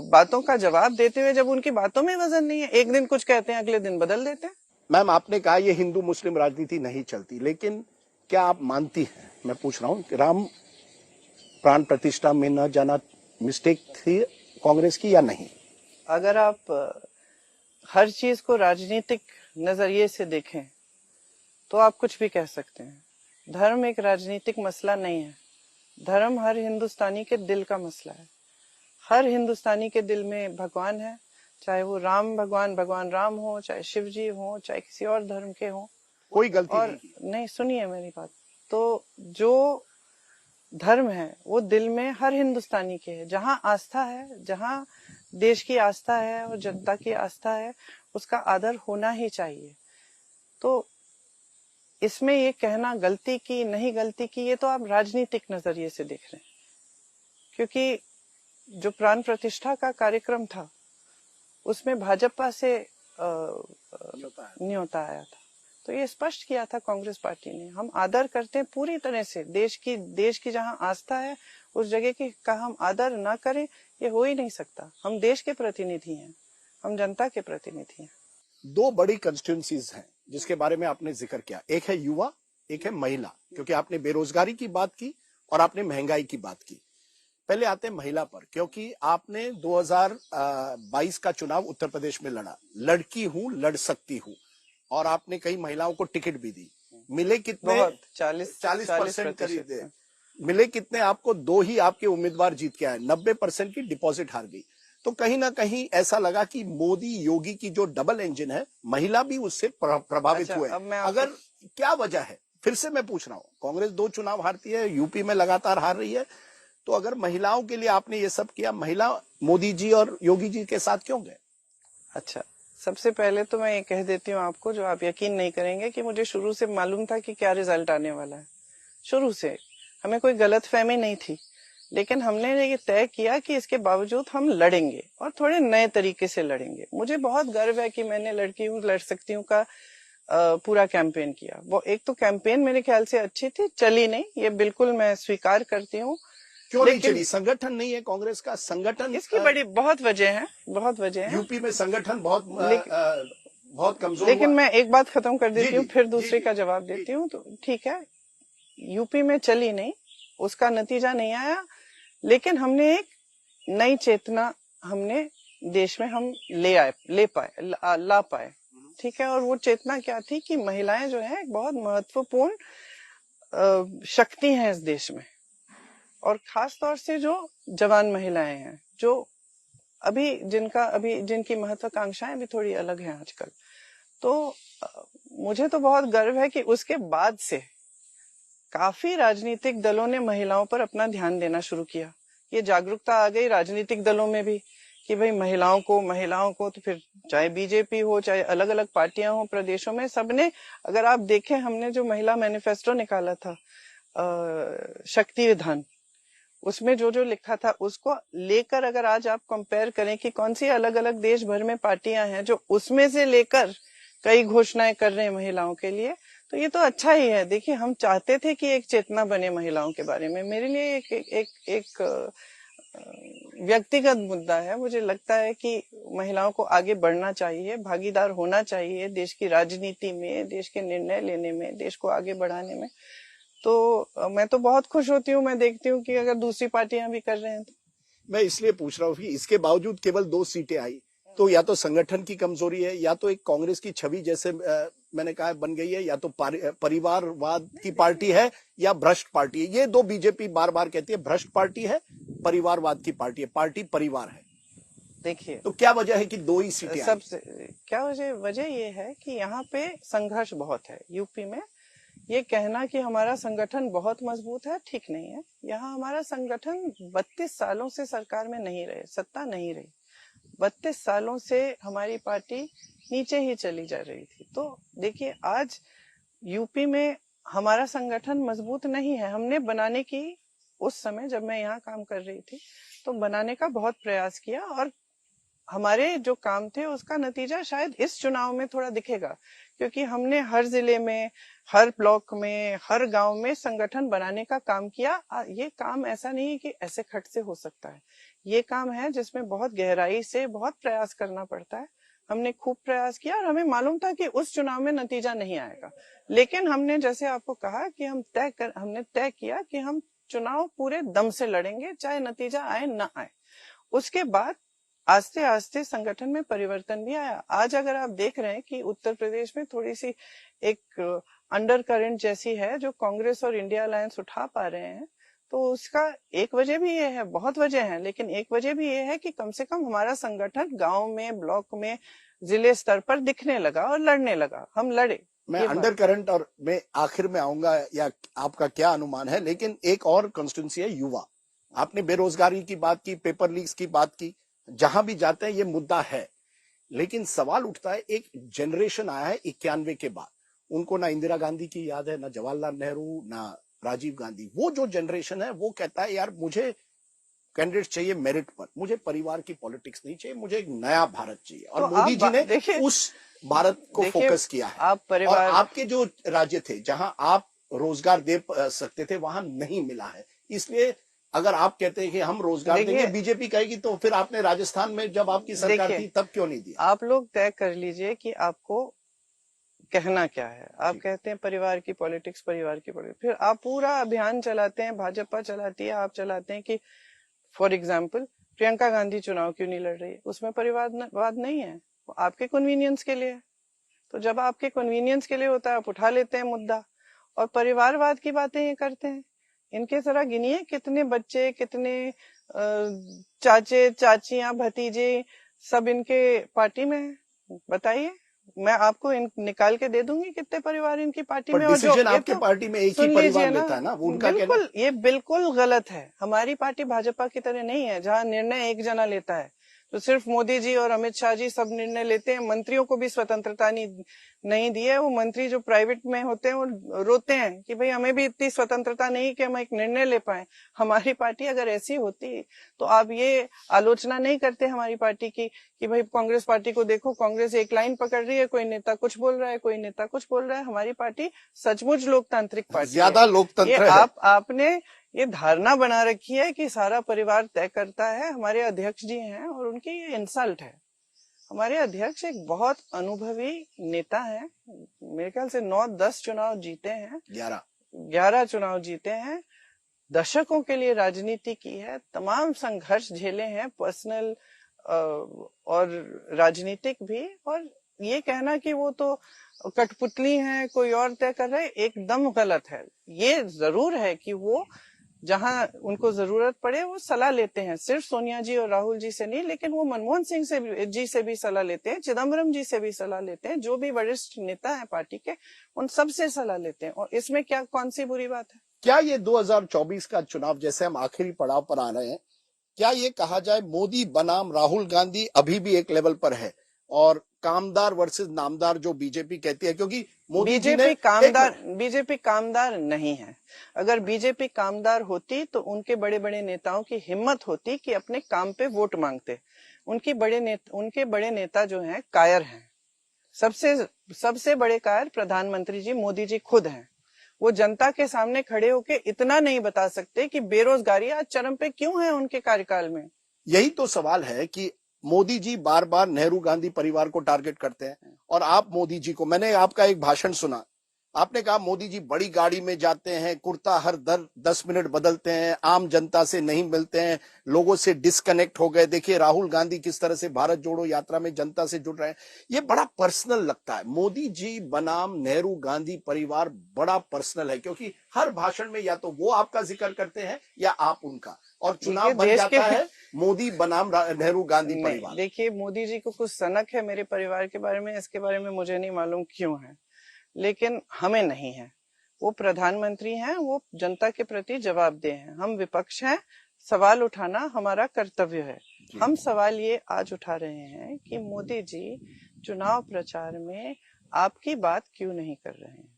बातों का जवाब देते हुए, जब उनकी बातों में वजन नहीं है। एक दिन कुछ कहते हैं, अगले दिन बदल देते हैं। मैम, आपने कहा ये हिंदू मुस्लिम राजनीति नहीं चलती, लेकिन क्या आप मानती हैं, मैं पूछ रहा हूं, कि राम प्राण प्रतिष्ठा में न जाना मिस्टेक थी कांग्रेस की या नहीं? अगर आप हर चीज को राजनीतिक नजरिए से देखें तो आप कुछ भी कह सकते हैं। धर्म एक राजनीतिक मसला नहीं है। धर्म हर हिंदुस्तानी के दिल का मसला है। हर हिंदुस्तानी के दिल में भगवान है, चाहे वो राम भगवान राम हो, चाहे शिव जी हो, चाहे किसी और धर्म के हो। कोई गलती और नहीं, सुनिए मेरी बात। तो जो धर्म है वो दिल में हर हिंदुस्तानी के है। जहाँ आस्था है, जहाँ देश की आस्था है और जनता की आस्था है, उसका आदर होना ही चाहिए। तो इसमें ये कहना गलती की नहीं गलती की, ये तो आप राजनीतिक नजरिए से देख रहे हैं। क्योंकि जो प्राण प्रतिष्ठा का कार्यक्रम था उसमें भाजपा से न्योता आया था, तो ये स्पष्ट किया था कांग्रेस पार्टी ने। हम आदर करते हैं पूरी तरह से। देश की जहां आस्था है उस जगह की का हम आदर ना करें, ये हो ही नहीं सकता। हम देश के प्रतिनिधि हैं, हम जनता के प्रतिनिधि हैं। दो बड़ी कंस्टिट्यूंसीज हैं जिसके बारे में आपने जिक्र किया, एक है युवा, एक है महिला, क्योंकि आपने बेरोजगारी की बात की और आपने महंगाई की बात की। पहले आते हैं महिला पर, क्योंकि आपने 2022 का चुनाव उत्तर प्रदेश में लड़ा। लड़की हूं, लड़ सकती हूं, और आपने कई महिलाओं को टिकट भी दी। मिले कितने? 40% करीब दे। मिले कितने आपको? 2 ही आपके उम्मीदवार जीत के आए। 90% की डिपॉजिट हार गई। तो कहीं ना कहीं ऐसा लगा कि मोदी योगी की जो डबल इंजन है, महिला भी उससे प्रभावित हुए। अगर क्या वजह है? फिर से मैं पूछ रहा हूँ, कांग्रेस 2 चुनाव हारती है, यूपी में लगातार हार रही है, तो अगर महिलाओं के लिए आपने ये सब किया, महिला मोदी जी और योगी जी के साथ क्यों गए? अच्छा, सबसे पहले तो मैं ये कह देती हूँ आपको, जो आप यकीन नहीं करेंगे, कि मुझे शुरू से मालूम था कि क्या रिजल्ट आने वाला है। शुरू से हमें कोई गलतफहमी नहीं थी, लेकिन हमने ये तय किया कि इसके बावजूद हम लड़ेंगे और थोड़े नए तरीके से लड़ेंगे। मुझे बहुत गर्व है कि मैंने लड़की हूँ, लड़ सकती हूँ का पूरा कैंपेन किया। वो एक तो कैंपेन मेरे ख्याल से अच्छी थी, चली नहीं, ये बिल्कुल मैं स्वीकार करती हूँ। क्यों नहीं चली? संगठन नहीं है कांग्रेस का? संगठन इसकी बहुत वजह है, बहुत वजह है। यूपी में संगठन बहुत कमजोर। लेकिन मैं एक बात खत्म कर देती हूँ, फिर दूसरे का जवाब देती हूँ। तो ठीक है, यूपी में चली नहीं, उसका नतीजा नहीं आया, लेकिन हमने एक नई चेतना हमने देश में हम ला पाए। ठीक है, और वो चेतना क्या थी कि महिलाएं जो है एक बहुत महत्वपूर्ण शक्ति हैं इस देश में, और खास तौर से जो जवान महिलाएं हैं, जो जिनकी महत्वाकांक्षाएं भी थोड़ी अलग हैं आजकल। तो मुझे तो बहुत गर्व है कि उसके बाद से काफी राजनीतिक दलों ने महिलाओं पर अपना ध्यान देना शुरू किया। ये जागरूकता आ गई राजनीतिक दलों में भी कि भाई महिलाओं को तो फिर चाहे बीजेपी हो, चाहे अलग अलग पार्टियां हो प्रदेशों में, सबने, अगर आप देखें, हमने जो महिला मैनिफेस्टो निकाला था, शक्ति विधान, उसमें जो जो लिखा था उसको लेकर अगर आज आप कंपेयर करें कि कौन सी अलग अलग देश भर में पार्टियां हैं जो उसमें से लेकर कई घोषणाएं कर रहे हैं महिलाओं के लिए, तो ये तो अच्छा ही है। देखिए, हम चाहते थे कि एक चेतना बने महिलाओं के बारे में। मेरे लिए एक व्यक्तिगत मुद्दा है। मुझे लगता है कि महिलाओं को आगे बढ़ना चाहिए, भागीदार होना चाहिए देश की राजनीति में, देश के निर्णय लेने में, देश को आगे बढ़ाने में। तो मैं तो बहुत खुश होती हूँ, मैं देखती हूँ कि अगर दूसरी पार्टियां भी कर रहे हैं तो। मैं इसलिए पूछ रहा हूँ कि इसके बावजूद केवल 2 सीटें आई, तो या तो संगठन की कमजोरी है, या तो एक कांग्रेस की छवि जैसे मैंने कहा बन गई है, या तो परिवारवाद की पार्टी है या भ्रष्ट पार्टी है। ये 2 बीजेपी बार बार कहती है, भ्रष्ट पार्टी है, परिवारवाद की पार्टी है, पार्टी परिवार है। देखिए, तो क्या वजह है कि 2 ही सीटें आई? सबसे क्या वजह ये है कि यहाँ पे संघर्ष बहुत है यूपी में, ये कहना कि हमारा संगठन बहुत मजबूत है, ठीक नहीं है। यहाँ हमारा संगठन 32 सालों से सरकार में नहीं रहे, सत्ता नहीं रही। 32 सालों से हमारी पार्टी नीचे ही चली जा रही थी। तो देखिए, आज यूपी में हमारा संगठन मजबूत नहीं है। हमने बनाने की, उस समय जब मैं यहाँ काम कर रही थी, तो बनाने का बहुत प्रयास किया, और हमारे जो काम थे उसका नतीजा शायद इस चुनाव में थोड़ा दिखेगा, क्योंकि हमने हर जिले में, हर ब्लॉक में, हर गांव में संगठन बनाने का काम किया। ये काम ऐसा नहीं है कि ऐसे खट से हो सकता है। ये काम है जिसमें बहुत गहराई से बहुत प्रयास करना पड़ता है। हमने खूब प्रयास किया, और हमें मालूम था कि उस चुनाव में नतीजा नहीं आएगा, लेकिन हमने, जैसे आपको कहा कि हमने तय किया कि हम चुनाव पूरे दम से लड़ेंगे, चाहे नतीजा आए ना आए। उसके बाद आस्ते आस्ते संगठन में परिवर्तन भी आया। आज अगर आप देख रहे हैं कि उत्तर प्रदेश में थोड़ी सी एक अंडर करंट जैसी है जो कांग्रेस और इंडिया अलायंस उठा पा रहे हैं, तो उसका एक वजह भी ये है, बहुत वजह है, लेकिन एक वजह भी ये है कि कम से कम हमारा संगठन गांव में, ब्लॉक में, जिले स्तर पर दिखने लगा और लड़ने लगा। हम लड़े। मैं अंडर करंट और मैं आखिर में आऊंगा, या आपका क्या अनुमान है, लेकिन एक और कॉन्स्टिट्यूंसी है युवा। आपने बेरोजगारी की बात की, पेपर लीक्स की बात की, जहां भी जाते हैं ये मुद्दा है, लेकिन सवाल उठता है, एक जनरेशन आया है 91 के बाद, उनको ना इंदिरा गांधी की याद है, ना जवाहरलाल नेहरू, ना राजीव गांधी। वो जो जनरेशन है वो कहता है, यार मुझे कैंडिडेट चाहिए मेरिट पर, मुझे परिवार की पॉलिटिक्स नहीं चाहिए, मुझे एक नया भारत चाहिए। और तो मोदी जी ने उस भारत को फोकस किया है। आप परिवार, और आपके जो राज्य थे जहां आप रोजगार दे सकते थे, वहां नहीं मिला है। इसलिए अगर आप कहते हैं कि हम रोजगार देंगे, बीजेपी कहेगी, तो फिर आपने राजस्थान में जब आपकी सरकार थी तब क्यों नहीं दिया? आप लोग तय कर लीजिए कि आपको कहना क्या है। आप कहते हैं परिवार की पॉलिटिक्स, परिवार की पॉलिटिक्स, फिर आप पूरा अभियान चलाते हैं, भाजपा चलाती है, आप चलाते हैं कि फॉर एग्जाम्पल प्रियंका गांधी चुनाव क्यों नहीं लड़ रही है, उसमें परिवारवाद नहीं है, वो आपके कन्वीनियंस के लिए। तो जब आपके कन्वीनियंस के लिए होता है, आप उठा लेते हैं मुद्दा, और परिवारवाद की बातें ये करते हैं। इनके जरा गिनिए कितने बच्चे, कितने चाचे, चाचियां, भतीजे सब इनके पार्टी में हैं, बताइए। मैं आपको निकाल के दे दूंगी कितने परिवार इनकी पार्टी में। और डिसीजन आपके पार्टी में एक ही परिवार लेता है ना, उनका बिल्कुल, ये बिल्कुल गलत है। हमारी पार्टी भाजपा की तरह नहीं है जहां निर्णय एक जना लेता है। तो सिर्फ मोदी जी और अमित शाह जी सब निर्णय लेते हैं। मंत्रियों को भी स्वतंत्रता नहीं दी है। वो मंत्री जो प्राइवेट में होते हैं वो रोते हैं कि भाई हमें भी इतनी स्वतंत्रता नहीं कि हम एक निर्णय ले पाए। हमारी पार्टी अगर ऐसी होती तो आप ये आलोचना नहीं करते हमारी पार्टी की कि भाई कांग्रेस पार्टी को देखो, कांग्रेस एक लाइन पकड़ रही है, कोई नेता कुछ बोल रहा है, कोई नेता कुछ बोल रहा है। हमारी पार्टी सचमुच लोकतांत्रिक पार्टी, ज्यादा लोकतंत्र है। आपने ये धारणा बना रखी है कि सारा परिवार तय करता है। हमारे अध्यक्ष जी हैं और उनकी ये इंसल्ट है। हमारे अध्यक्ष एक बहुत अनुभवी नेता है, मेरे ख्याल से 9-10 चुनाव जीते हैं, 11 चुनाव जीते हैं, दशकों के लिए राजनीति की है, तमाम संघर्ष झेले हैं, पर्सनल और राजनीतिक भी। और ये कहना कि वो तो कठपुतली हैं, कोई और तय कर रहे, एकदम गलत है। ये जरूर है कि वो जहां उनको जरूरत पड़े वो सलाह लेते हैं, सिर्फ सोनिया जी और राहुल जी से नहीं, लेकिन वो मनमोहन सिंह जी से भी सलाह लेते हैं, चिदम्बरम जी से भी सलाह लेते हैं, जो भी वरिष्ठ नेता हैं पार्टी के, उन सब से सलाह लेते हैं। और इसमें क्या, कौन सी बुरी बात है? क्या ये 2024 का चुनाव, जैसे हम आखिरी पड़ाव पर आ रहे हैं, क्या ये कहा जाए मोदी बनाम राहुल गांधी अभी भी एक लेवल पर है, और कामदार वर्सेस नामदार जो बीजेपी कहती है? क्योंकि मोदी जी ने बीजेपी कामदार नहीं है। अगर बीजेपी कामदार होती तो उनके बड़े बड़े नेताओं की हिम्मत होती कि अपने काम पे वोट मांगते। उनके बड़े नेता जो हैं कायर हैं। सबसे बड़े कायर प्रधानमंत्री जी मोदी जी खुद हैं। वो जनता के सामने खड़े होके इतना नहीं बता सकते कि बेरोजगारी आज चरम पे क्यों है उनके कार्यकाल में। यही तो सवाल है कि मोदी जी बार बार नेहरू गांधी परिवार को टारगेट करते हैं, और आप मोदी जी को, मैंने आपका एक भाषण सुना, आपने कहा मोदी जी बड़ी गाड़ी में जाते हैं, कुर्ता हर 10 मिनट बदलते हैं, आम जनता से नहीं मिलते हैं, लोगों से डिस्कनेक्ट हो गए। देखिए राहुल गांधी किस तरह से भारत जोड़ो यात्रा में जनता से जुड़ रहे हैं। ये बड़ा पर्सनल लगता है। मोदी जी बनाम नेहरू गांधी परिवार बड़ा पर्सनल है, क्योंकि हर भाषण में या तो वो आपका जिक्र करते हैं या आप उनका, और चुनाव बन जाता है मोदी बनाम नेहरू गांधी परिवार। देखिए, मोदी जी को कुछ सनक है मेरे परिवार के बारे में, इसके बारे में मुझे नहीं मालूम क्यों है, लेकिन हमें नहीं है। वो प्रधानमंत्री हैं, वो जनता के प्रति जवाबदेह हैं। हम विपक्ष हैं, सवाल उठाना हमारा कर्तव्य है। हम सवाल ये आज उठा रहे हैं कि मोदी जी चुनाव प्रचार में आपकी बात क्यों नहीं कर रहे हैं।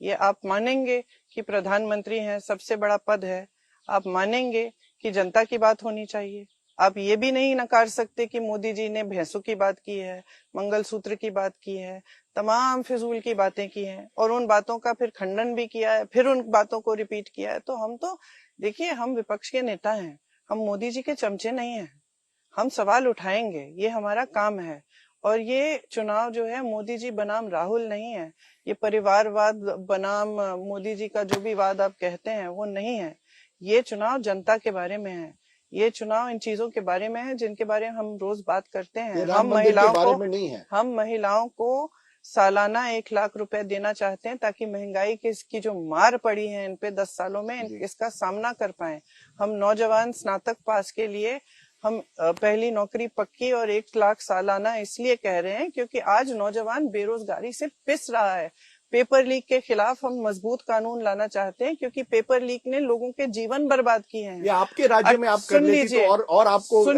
ये आप मानेंगे कि प्रधानमंत्री हैं, सबसे बड़ा पद है, आप मानेंगे कि जनता की बात होनी चाहिए। आप ये भी नहीं नकार सकते कि मोदी जी ने भैंसों की बात की है, मंगलसूत्र की बात की है, तमाम फिजूल की बातें की हैं और उन बातों का फिर खंडन भी किया है, फिर उन बातों को रिपीट किया है। तो हम तो देखिए, हम विपक्ष के नेता हैं, हम मोदी जी के चमचे नहीं हैं। हम सवाल उठाएंगे, ये हमारा काम है। और ये चुनाव जो है मोदी जी बनाम राहुल नहीं है, ये परिवारवाद बनाम मोदी जी का जो भी वाद आप कहते हैं वो नहीं है। ये चुनाव जनता के बारे में है, ये चुनाव इन चीजों के बारे में है जिनके बारे में हम रोज बात करते हैं। हम महिलाओं को सालाना 1 लाख रुपए देना चाहते हैं ताकि महंगाई की जो मार पड़ी है इन पे 10 सालों में, इसका सामना कर पाए। हम नौजवान स्नातक पास के लिए हम पहली नौकरी पक्की और 1 लाख सालाना इसलिए कह रहे हैं क्योंकि आज नौजवान बेरोजगारी से पिस रहा है। पेपर लीक के खिलाफ हम मजबूत कानून लाना चाहते हैं क्योंकि पेपर लीक ने लोगों के जीवन बर्बाद किए हैं। ये आपके राज्य में आप कर लेती तो और आपको सुन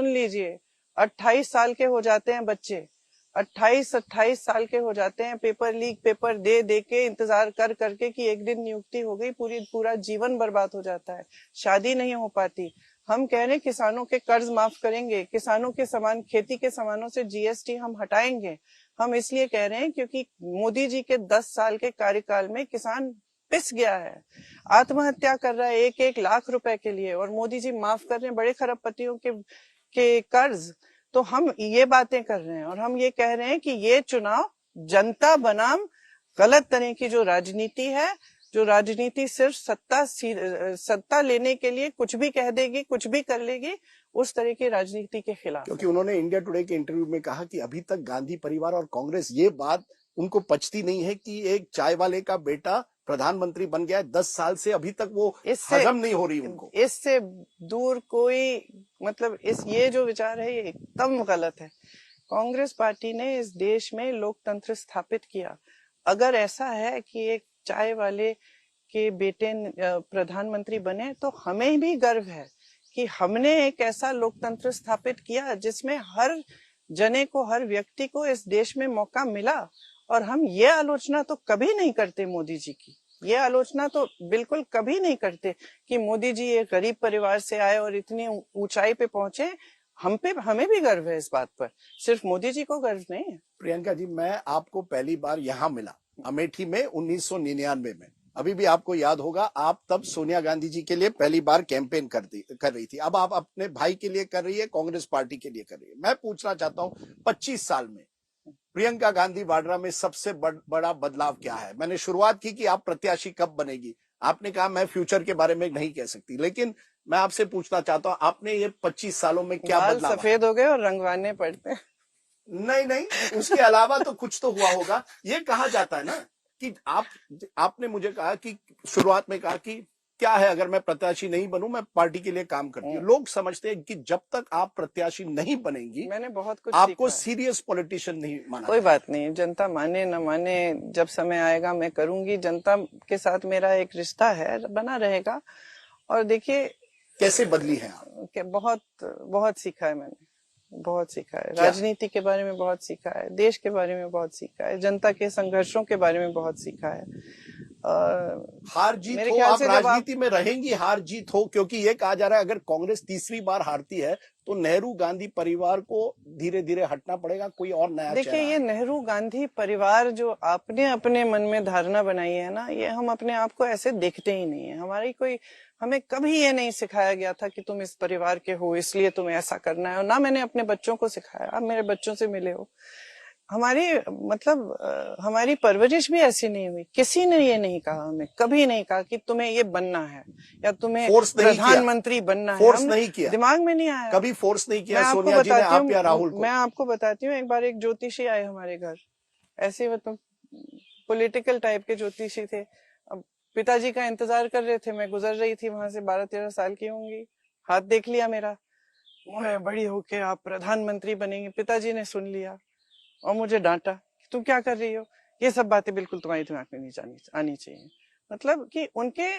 लीजिए 28 साल के हो जाते हैं बच्चे, 28 साल के हो जाते हैं, पेपर लीक, पेपर दे के इंतजार कर करके कि एक दिन नियुक्ति हो गई, पूरा जीवन बर्बाद हो जाता है, शादी नहीं हो पाती। हम कह रहे हैं किसानों के कर्ज माफ करेंगे, किसानों के सामान, खेती के सामानों से जीएसटी हम हटाएंगे। हम इसलिए कह रहे हैं क्योंकि मोदी जी के 10 साल के कार्यकाल में किसान पिस गया है, आत्महत्या कर रहा है 1-1 लाख रुपए के लिए, और मोदी जी माफ कर रहे हैं बड़े खरबपतियों के कर्ज। तो हम ये बातें कर रहे हैं और हम ये कह रहे हैं कि ये चुनाव जनता बनाम गलत तरह की जो राजनीति है, जो राजनीति सिर्फ सत्ता लेने के लिए कुछ भी कह देगी, कुछ भी कर लेगी, उस तरह की राजनीति के खिलाफ। क्योंकि उन्होंने इंडिया टुडे के इंटरव्यू में कहा कि अभी तक गांधी परिवार और कांग्रेस ये बात उनको पचती नहीं है कि एक चाय वाले का बेटा प्रधानमंत्री बन गया है 10 साल से, अभी तक वो हजम नहीं हो रही उनको। इससे दूर कोई मतलब ये जो विचार है ये एकदम गलत है। कांग्रेस पार्टी ने इस देश में लोकतंत्र स्थापित किया। अगर ऐसा है कि एक चाय वाले के बेटे प्रधानमंत्री बने तो हमें भी गर्व है कि हमने एक ऐसा लोकतंत्र स्थापित किया जिसमें हर जने को, हर व्यक्ति को इस देश में मौका मिला। और हम ये आलोचना तो कभी नहीं करते मोदी जी की, ये आलोचना तो बिल्कुल कभी नहीं करते कि मोदी जी एक गरीब परिवार से आए और इतनी ऊंचाई पे पहुंचे। हमें भी गर्व है इस बात पर, सिर्फ मोदी जी को गर्व नहीं है। प्रियंका जी, मैं आपको पहली बार यहाँ मिला अमेठी में 1999 में। अभी भी आपको याद होगा, आप तब सोनिया गांधी जी के लिए पहली बार कैंपेन कर रही थी। अब आप अपने भाई के लिए कर रही है, कांग्रेस पार्टी के लिए कर रही है। मैं पूछना चाहता हूँ 25 साल में प्रियंका गांधी वाड्रा में सबसे बड़ा बदलाव क्या है? मैंने शुरुआत की कि आप प्रत्याशी कब बनेगी, आपने कहा मैं फ्यूचर के बारे में नहीं कह सकती, लेकिन मैं आपसे पूछना चाहता हूँ आपने ये 25 सालों में क्या बदलाव? सफेद हो गए और रंगवाने पड़ते। नहीं, उसके अलावा तो कुछ तो हुआ होगा। ये कहा जाता है ना कि आपने मुझे कहा कि शुरुआत में कहा कि क्या है अगर मैं प्रत्याशी नहीं बनूं, मैं पार्टी के लिए काम करती हूँ। लोग समझते हैं कि जब तक आप प्रत्याशी नहीं बनेंगी, मैंने बहुत कुछ आपको सीरियस पॉलिटिशियन नहीं माना। कोई बात नहीं, जनता माने न माने, जब समय आएगा मैं करूंगी। जनता के साथ मेरा एक रिश्ता है, बना रहेगा। और देखिए कैसे बदली है आप? बहुत सीखा है मैंने, बहुत सीखा है। राजनीति के बारे में बहुत सीखा है, देश के बारे में बहुत सीखा है, जनता के संघर्षों के बारे में बहुत सीखा है। हार जीत हो, आप राजनीति में रहेंगी, हार जीत हो, क्योंकि ये कहा जा रहा है अगर कांग्रेस तीसरी बार हारती है तो नेहरू गांधी परिवार को धीरे धीरे हटना पड़ेगा, कोई और नया। देखिए, ये नेहरू गांधी परिवार जो आपने अपने मन में धारणा बनाई है ना, ये हम अपने आप को ऐसे देखते ही नहीं है। हमें कभी ये नहीं सिखाया गया था कि तुम इस परिवार के हो इसलिए तुम्हें ऐसा करना है, और ना मैंने अपने बच्चों को सिखाया। आप मेरे बच्चों से मिले हो, हमारी परवरिश भी ऐसी नहीं हुई। किसी ने ये नहीं कहा, हमें कभी नहीं कहा कि तुम्हें ये बनना है या तुम्हें प्रधानमंत्री बनना है। फोर्स नहीं किया, दिमाग में नहीं आया, कभी फोर्स नहीं किया सोनिया जी ने आप या राहुल को। मैं आपको बताती हूँ, एक बार एक ज्योतिषी आए हमारे घर, ऐसे मतलब पॉलिटिकल टाइप के ज्योतिषी थे। अब पिताजी का इंतजार कर रहे थे, मैं गुजर रही थी वहां से, 12-13 साल की होंगी। हाथ देख लिया मेरा, बड़ी होके आप प्रधानमंत्री बनेंगे। पिताजी ने सुन लिया और मुझे डांटा, तुम क्या कर रही हो? ये सब बातें बिल्कुल तुम्हारे दिमाग में नहीं आनी चाहिए। मतलब कि उनके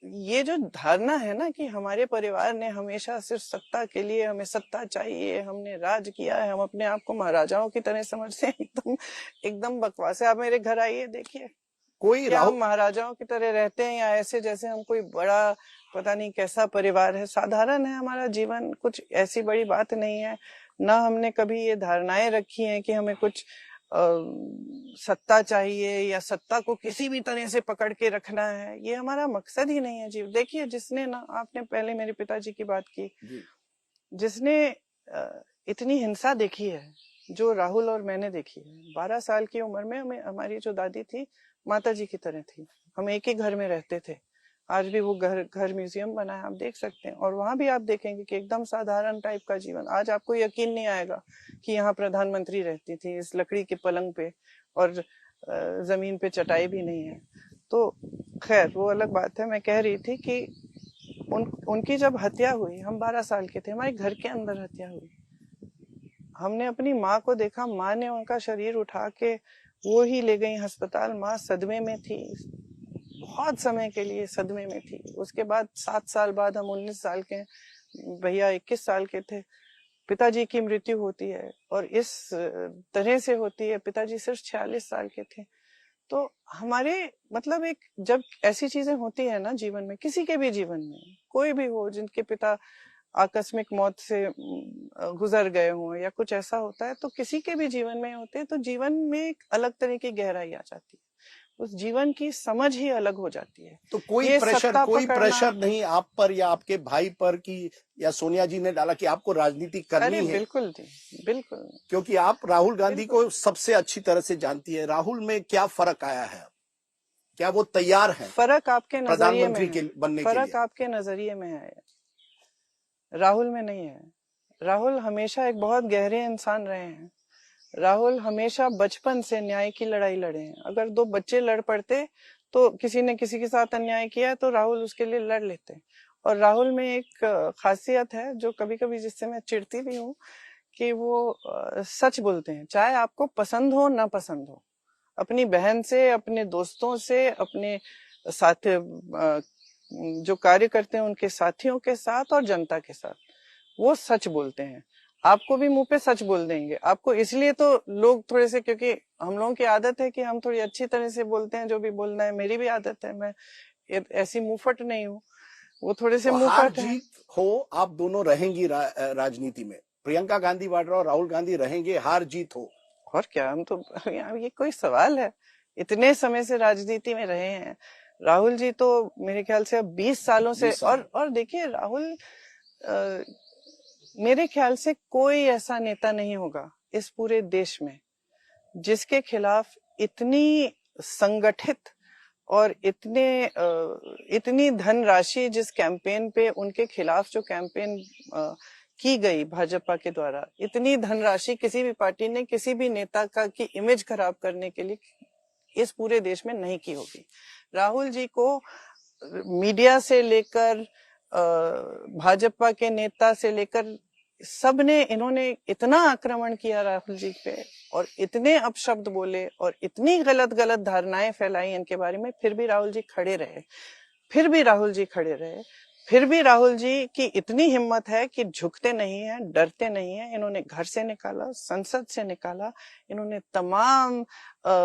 ये जो धारणा है ना कि हमारे परिवार ने हमेशा सिर्फ सत्ता के लिए, हमें सत्ता चाहिए, हमने राज किया है, हम अपने आप को महाराजाओं की तरह समझते हैं, एकदम बकवास है। आप मेरे घर आइए, देखिए कोई क्या हम महाराजाओं की तरह रहते हैं या ऐसे जैसे हम कोई बड़ा पता नहीं कैसा परिवार है। साधारण है हमारा जीवन, कुछ ऐसी बड़ी बात नहीं है। ना हमने कभी ये धारणाएं रखी हैं कि हमें कुछ सत्ता चाहिए या सत्ता को किसी भी तरह से पकड़ के रखना है, ये हमारा मकसद ही नहीं है जी। देखिए जिसने ना, आपने पहले मेरे पिताजी की बात की, जिसने इतनी हिंसा देखी है जो राहुल और मैंने देखी है। 12 साल की उम्र में हमारी जो दादी थी माता जी की तरह थी, हम एक ही घर में रहते थे। आज भी वो घर म्यूजियम बना है, आप देख सकते हैं। और वहां भी आप देखेंगे कि एकदम साधारण टाइप का जीवन। आज आपको यकीन नहीं आएगा कि यहाँ प्रधानमंत्री रहती थी इस लकड़ी के पलंग पे, और जमीन पे चटाई भी नहीं है। तो खैर वो अलग बात है। मैं कह रही थी कि उनकी जब हत्या हुई, हम 12 साल के थे, हमारे घर के अंदर हत्या हुई। हमने अपनी माँ को देखा, माँ ने उनका शरीर उठा के वो ही ले गई अस्पताल। माँ सदमे में थी, बहुत समय के लिए सदमे में थी। उसके बाद 7 साल बाद, हम 19 साल के, भैया 21 साल के थे, पिताजी की मृत्यु होती है। और इस तरह से होती है, पिताजी सिर्फ 46 साल के थे। तो हमारे मतलब एक जब ऐसी चीजें होती है ना जीवन में, किसी के भी जीवन में, कोई भी हो जिनके पिता आकस्मिक मौत से गुजर गए हों या कुछ ऐसा होता है, तो किसी के भी जीवन में होते हैं, तो जीवन में एक अलग तरह की गहराई आ जाती है, उस जीवन की समझ ही अलग हो जाती है। तो कोई प्रेशर नहीं आप पर या आपके भाई पर कि या सोनिया जी ने डाला कि आपको राजनीति करनी है? बिल्कुल नहीं, बिल्कुल। क्योंकि आप राहुल गांधी को सबसे अच्छी तरह से जानती है। राहुल में क्या फर्क आया है? क्या वो तैयार है? फर्क आपके नजरिए में बनने के लिए? फर्क आपके नजरिए में है, राहुल में नहीं है। राहुल हमेशा एक बहुत गहरे इंसान रहे हैं। राहुल हमेशा बचपन से न्याय की लड़ाई लड़े हैं। अगर 2 बच्चे लड़ पड़ते तो किसी ने किसी के साथ अन्याय किया तो राहुल उसके लिए लड़ लेते। और राहुल में एक खासियत है जो कभी कभी जिससे मैं चिढ़ती भी हूँ, कि वो सच बोलते हैं, चाहे आपको पसंद हो ना पसंद हो। अपनी बहन से, अपने दोस्तों से, अपने साथ जो कार्य करते हैं उनके साथियों के साथ और जनता के साथ, वो सच बोलते हैं। आपको भी मुंह पे सच बोल देंगे। आपको इसलिए तो लोग थोड़े से, क्योंकि हम लोगों की आदत है कि हम थोड़ी अच्छी तरह से बोलते हैं, जो भी बोलना है। मेरी भी आदत है, मैं ऐसी मुंहफट नहीं हूँ, वो थोड़े से मुंहफट है। जीत हो, आप दोनों रहेंगी राजनीति में। प्रियंका गांधी वाड्रा और राहुल गांधी रहेंगे, हार जीत हो। और क्या, हम तो ये कोई सवाल है? इतने समय से राजनीति में रहे हैं। राहुल जी तो मेरे ख्याल से अब 20 सालों से, और देखिए राहुल मेरे ख्याल से कोई ऐसा नेता नहीं होगा इस पूरे देश में जिसके खिलाफ इतनी संगठित और इतनी धनराशि, जिस कैंपेन पे उनके खिलाफ जो कैंपेन की गई भाजपा के द्वारा, इतनी धनराशि किसी भी पार्टी ने किसी भी नेता की इमेज खराब करने के लिए इस पूरे देश में नहीं की होगी। राहुल जी को मीडिया से लेकर भाजपा के नेता से लेकर सबने, इन्होंने इतना आक्रमण किया राहुल जी पे, और इतने अपशब्द बोले और इतनी गलत धारणाएं फैलाई इनके बारे में, फिर भी राहुल जी खड़े रहे। फिर भी राहुल जी की इतनी हिम्मत है कि झुकते नहीं है, डरते नहीं है। इन्होंने घर से निकाला, संसद से निकाला, इन्होंने तमाम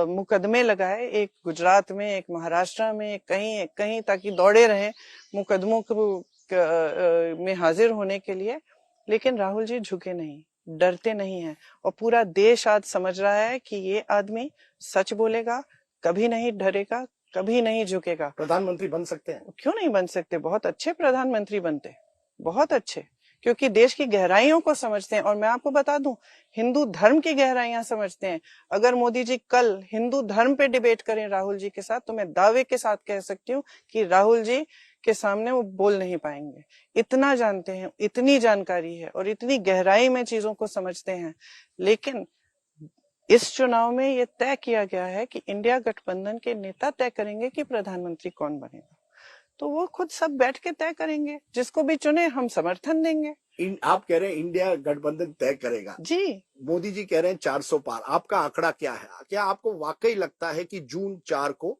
मुकदमे लगाए, एक गुजरात में, एक महाराष्ट्र में, कहीं ताकि दौड़े रहे मुकदमों में हाजिर होने के लिए। लेकिन राहुल जी झुके नहीं, डरते नहीं हैं, और पूरा देश आज समझ रहा है कि ये आदमी सच बोलेगा, कभी नहीं डरेगा, कभी नहीं झुकेगा। प्रधानमंत्री बन सकते हैं? क्यों नहीं बन सकते? बहुत अच्छे प्रधानमंत्री बनते, बहुत अच्छे, क्योंकि देश की गहराइयों को समझते हैं। और मैं आपको बता दूं, हिंदू धर्म की गहराइयां समझते हैं। अगर मोदी जी कल हिंदू धर्म पे डिबेट करें राहुल जी के साथ, तो मैं दावे के साथ कह सकती हूँ कि राहुल जी के सामने वो बोल नहीं पाएंगे। इतना जानते हैं, इतनी जानकारी है और इतनी गहराई में चीजों को समझते हैं। लेकिन इस चुनाव में ये तय किया गया है कि इंडिया गठबंधन के नेता तय करेंगे कि प्रधानमंत्री कौन बनेगा। तो वो खुद सब बैठ के तय करेंगे, जिसको भी चुने हम समर्थन देंगे। आप कह रहे हैं इंडिया गठबंधन तय करेगा, जी। मोदी जी कह रहे हैं 400 पार, आपका आंकड़ा क्या है? क्या आपको वाकई लगता है कि जून 4 को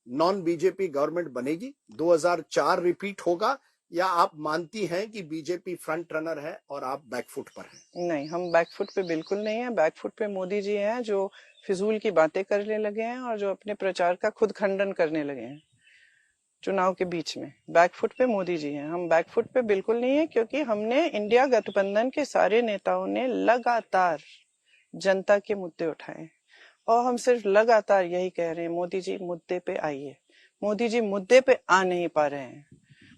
नॉन बीजेपी गवर्नमेंट बनेगी, 2004 रिपीट होगा, या आप मानती हैं कि बीजेपी फ्रंट रनर है और आप बैकफुट पर हैं? नहीं, हम बैकफुट पे बिल्कुल नहीं है। बैकफुट पे मोदी जी हैं जो फिजूल की बातें करने लगे हैं और जो अपने प्रचार का खुद खंडन करने लगे हैं चुनाव के बीच में। बैकफुट पे मोदी जी हैं, हम बैकफुट पे बिल्कुल नहीं है, क्योंकि हमने इंडिया गठबंधन के सारे नेताओं ने लगातार जनता के मुद्दे उठाए और हम सिर्फ लगातार यही कह रहे हैं, मोदी जी मुद्दे पे आइए। मोदी जी मुद्दे पे आ नहीं पा रहे हैं।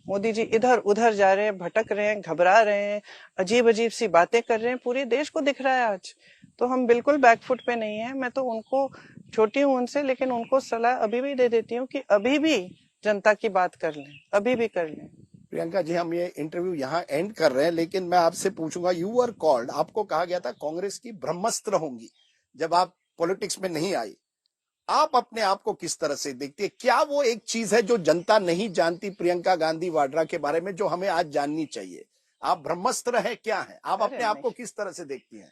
मोदी जी इधर उधर जा रहे हैं, भटक रहे हैं, घबरा रहे हैं, अजीब अजीब सी बातें कर रहे हैं, पूरे देश को दिख रहा है आज। तो हम बिल्कुल बैकफुट पे नहीं है। मैं तो उनको, छोटी हूं उनसे, लेकिन उनको सलाह अभी भी दे देती हूँ कि अभी भी जनता की बात कर लें, अभी भी कर लें। प्रियंका जी, हम ये इंटरव्यू यहाँ एंड कर रहे हैं, लेकिन मैं आपसे पूछूंगा, यू आर कॉल्ड, आपको कहा गया था कांग्रेस की ब्रह्मास्त्र होंगी जब आप पॉलिटिक्स में नहीं आई। आप अपने आप को किस तरह से देखती है? क्या वो एक चीज है जो जनता नहीं जानती प्रियंका गांधी वाड्रा के बारे में, जो हमें आज जाननी चाहिए? आप ब्रह्मास्त्र है, क्या है? आप अपने आप को किस तरह से देखती हैं?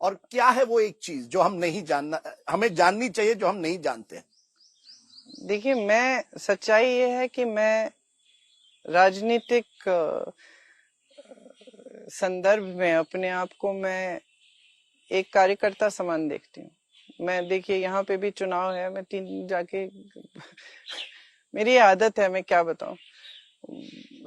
और क्या है वो एक चीज जो हम नहीं जानना, हमें जाननी चाहिए, जो हम नहीं जानते हैं? देखिए, मैं, सच्चाई ये है कि मैं राजनीतिक संदर्भ में अपने आप को मैं एक कार्यकर्ता समान देखती हूँ। मैं, देखिए, यहाँ पे भी चुनाव है, मैं 3 जाके मेरी आदत है, मैं क्या बताऊं,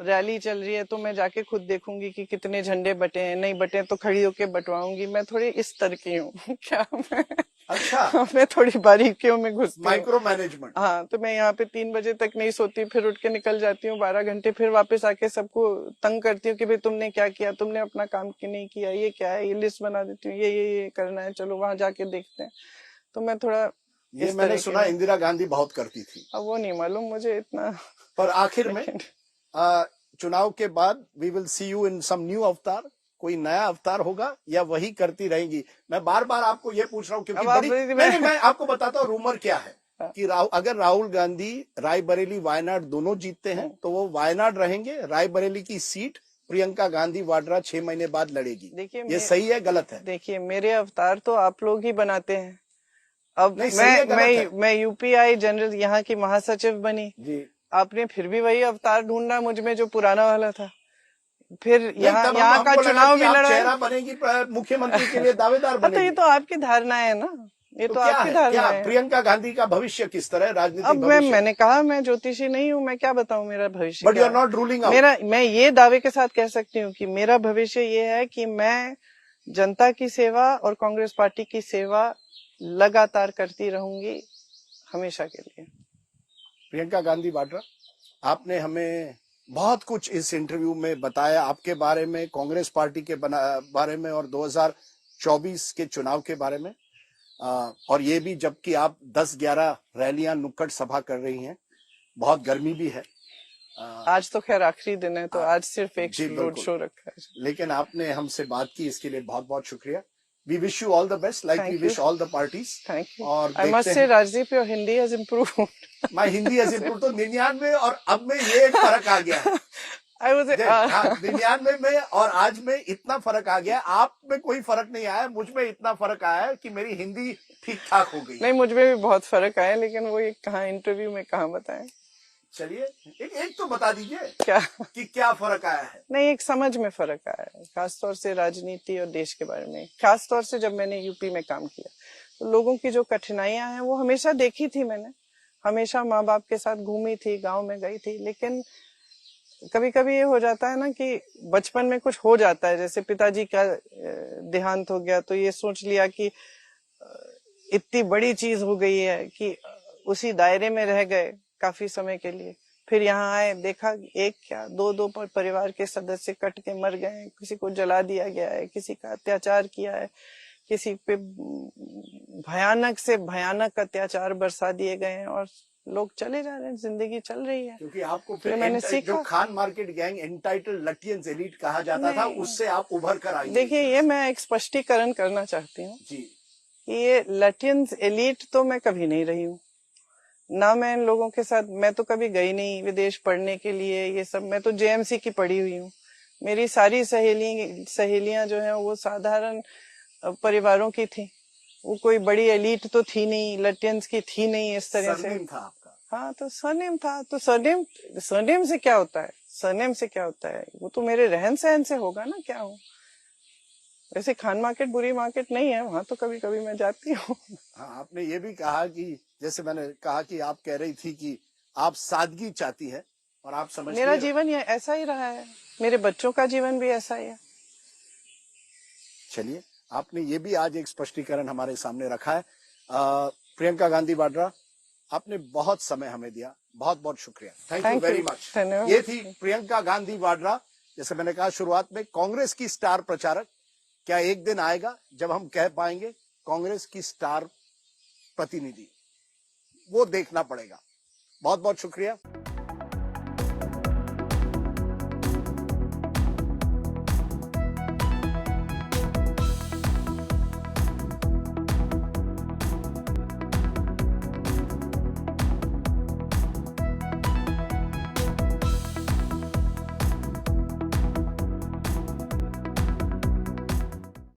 रैली चल रही है तो मैं जाके खुद देखूंगी कि कितने झंडे बटे हैं, नहीं बटे तो खड़ी होके बंटवाऊंगी। मैं थोड़ी इस तरह की हूँ क्या मैं? अच्छा। मैं थोड़ी बारीकियों में घुसती हूँ, माइक्रो मैनेजमेंट। हाँ, तो मैं यहाँ पे 3 बजे तक नहीं सोती, फिर उठ के निकल जाती हूँ 12 घंटे, फिर वापस आके सबको तंग करती हूँ कि भाई तुमने क्या किया, तुमने अपना काम क्यों नहीं किया, ये क्या है, ये लिस्ट बना देती हूँ, ये करना है, चलो वहां जाके देखते हैं। तो मैं थोड़ा, ये मैंने सुना इंदिरा गांधी बहुत करती थी। अब वो नहीं मालूम मुझे इतना। पर आखिर में चुनाव के बाद we will see you in some new avatar, कोई नया अवतार होगा, या वही करती रहेंगी? मैं बार बार आपको ये पूछ रहा हूँ क्योंकि मैं आपको बताता हूँ रूमर क्या है कि अगर राहुल गांधी रायबरेली वायनाड दोनों जीतते हैं तो वो वायनाड रहेंगे, रायबरेली की सीट प्रियंका गांधी वाड्रा 6 महीने बाद लड़ेगी। देखिए, ये सही है, गलत है? देखिए, मेरे अवतार तो आप लोग ही बनाते हैं। अब नहीं, मैं यूपीआई जनरल यहाँ की महासचिव बनी जी, आपने फिर भी वही अवतार ढूंढा मुझ में जो पुराना वाला था। फिर यहाँ का चुनाव भी लड़ा, चेहरा बनेगी, मुख्यमंत्री के लिए दावेदार बनेगी। तो ये तो आपकी धारणा है ना, ये तो आपकी धारणा है। प्रियंका गांधी का भविष्य किस तरह है, राजनीतिक अब मैंने कहा, मैं ज्योतिषी नहीं हूँ, मैं क्या बताऊं मेरा भविष्य। But you are not ruling out. मैं ये दावे के साथ कह सकती हूँ कि मेरा भविष्य ये है कि मैं जनता की सेवा और कांग्रेस पार्टी की सेवा लगातार करती रहूंगी, हमेशा के लिए। प्रियंका गांधी वाड्रा, आपने हमें बहुत कुछ इस इंटरव्यू में बताया आपके बारे में, कांग्रेस पार्टी के बारे में, और 2024 के चुनाव के बारे में, और ये भी जबकि आप 10-11 रैलियां, नुक्कड़ सभा कर रही हैं, बहुत गर्मी भी है। आज तो खैर आखिरी दिन है, तो आज सिर्फ एक रोड शो रखा है, लेकिन आपने हमसे बात की, इसके लिए बहुत बहुत शुक्रिया। We wish you all the best, like we wish all the parties. Thank you. और I must say, Rajdeep, your Hindi has improved. My Hindi has improved. तो 99 और अब में ये एक फर्क आ गया है। I was 99 में और आज में इतना फर्क आ गया। आप में कोई फर्क नहीं आया, मुझ में इतना फर्क आया है कि मेरी हिंदी ठीक ठाक हो गई। नहीं, मुझ में भी बहुत फर्क आया, लेकिन वो ये कहाँ इंटरव्यू में कहाँ बताएं। चलिए, एक तो बता दीजिए क्या कि क्या फर्क आया है? नहीं, एक समझ में फर्क आया है, खासतौर से राजनीति और देश के बारे में। खासतौर से जब मैंने यूपी में काम किया तो लोगों की जो कठिनाइयां हैं वो हमेशा देखी थी मैंने, हमेशा माँ बाप के साथ घूमी थी, गांव में गई थी। लेकिन कभी कभी ये हो जाता है ना कि बचपन में कुछ हो जाता है, जैसे पिताजी का देहांत हो गया तो ये सोच लिया कि इतनी बड़ी चीज हो गई है कि उसी दायरे में रह गए काफी समय के लिए। फिर यहाँ आए, देखा एक क्या दो परिवार के सदस्य कट के मर गए, किसी को जला दिया गया है, किसी का अत्याचार किया है, किसी पे भयानक से भयानक अत्याचार बरसा दिए गए हैं और लोग चले जा रहे हैं, जिंदगी चल रही है। क्योंकि आपको फिर मैंने सीखा, जो Khan Market gang, entitle Lutyens elite कहा जाता था, उससे आप उभर कर आई। देखिए, ये मैं एक स्पष्टीकरण करना चाहती हूँ जी, ये लटियंस एलीट तो मैं कभी नहीं रही हूँ ना, मैं इन लोगों के साथ, मैं तो कभी गई नहीं विदेश पढ़ने के लिए, ये सब मैं तो जेएमसी की पढ़ी हुई हूँ, मेरी सारी सहेलियां जो हैं वो साधारण परिवारों की थी। वो कोई बड़ी एलीट तो थी नहीं, लटियंस की थी नहीं इस तरह से। सरनेम था आपका? हाँ, तो सरनेम था। तो सरनेम से क्या होता है? सरनेम से क्या होता है? वो तो मेरे रहन सहन से होगा ना, क्या हो। वैसे खान मार्केट बुरी मार्केट नहीं है, वहां तो कभी कभी मैं जाती हूँ। हाँ, आपने ये भी कहा कि जैसे मैंने कहा कि आप कह रही थी कि आप सादगी चाहती हैं और आप समझती मेरा हैं। जीवन ये ऐसा ही रहा है, मेरे बच्चों का जीवन भी ऐसा ही है। चलिए, आपने ये भी आज एक स्पष्टीकरण हमारे सामने रखा है। प्रियंका गांधी वाड्रा, आपने बहुत समय हमें दिया, बहुत बहुत शुक्रिया। Thank you very much. धन्यवाद। ये थी प्रियंका गांधी वाड्रा। जैसे मैंने कहा शुरुआत में, कांग्रेस की स्टार प्रचारक। क्या एक दिन आएगा जब हम कह पाएंगे कांग्रेस की स्टार प्रतिनिधि? वो देखना पड़ेगा। बहुत बहुत शुक्रिया।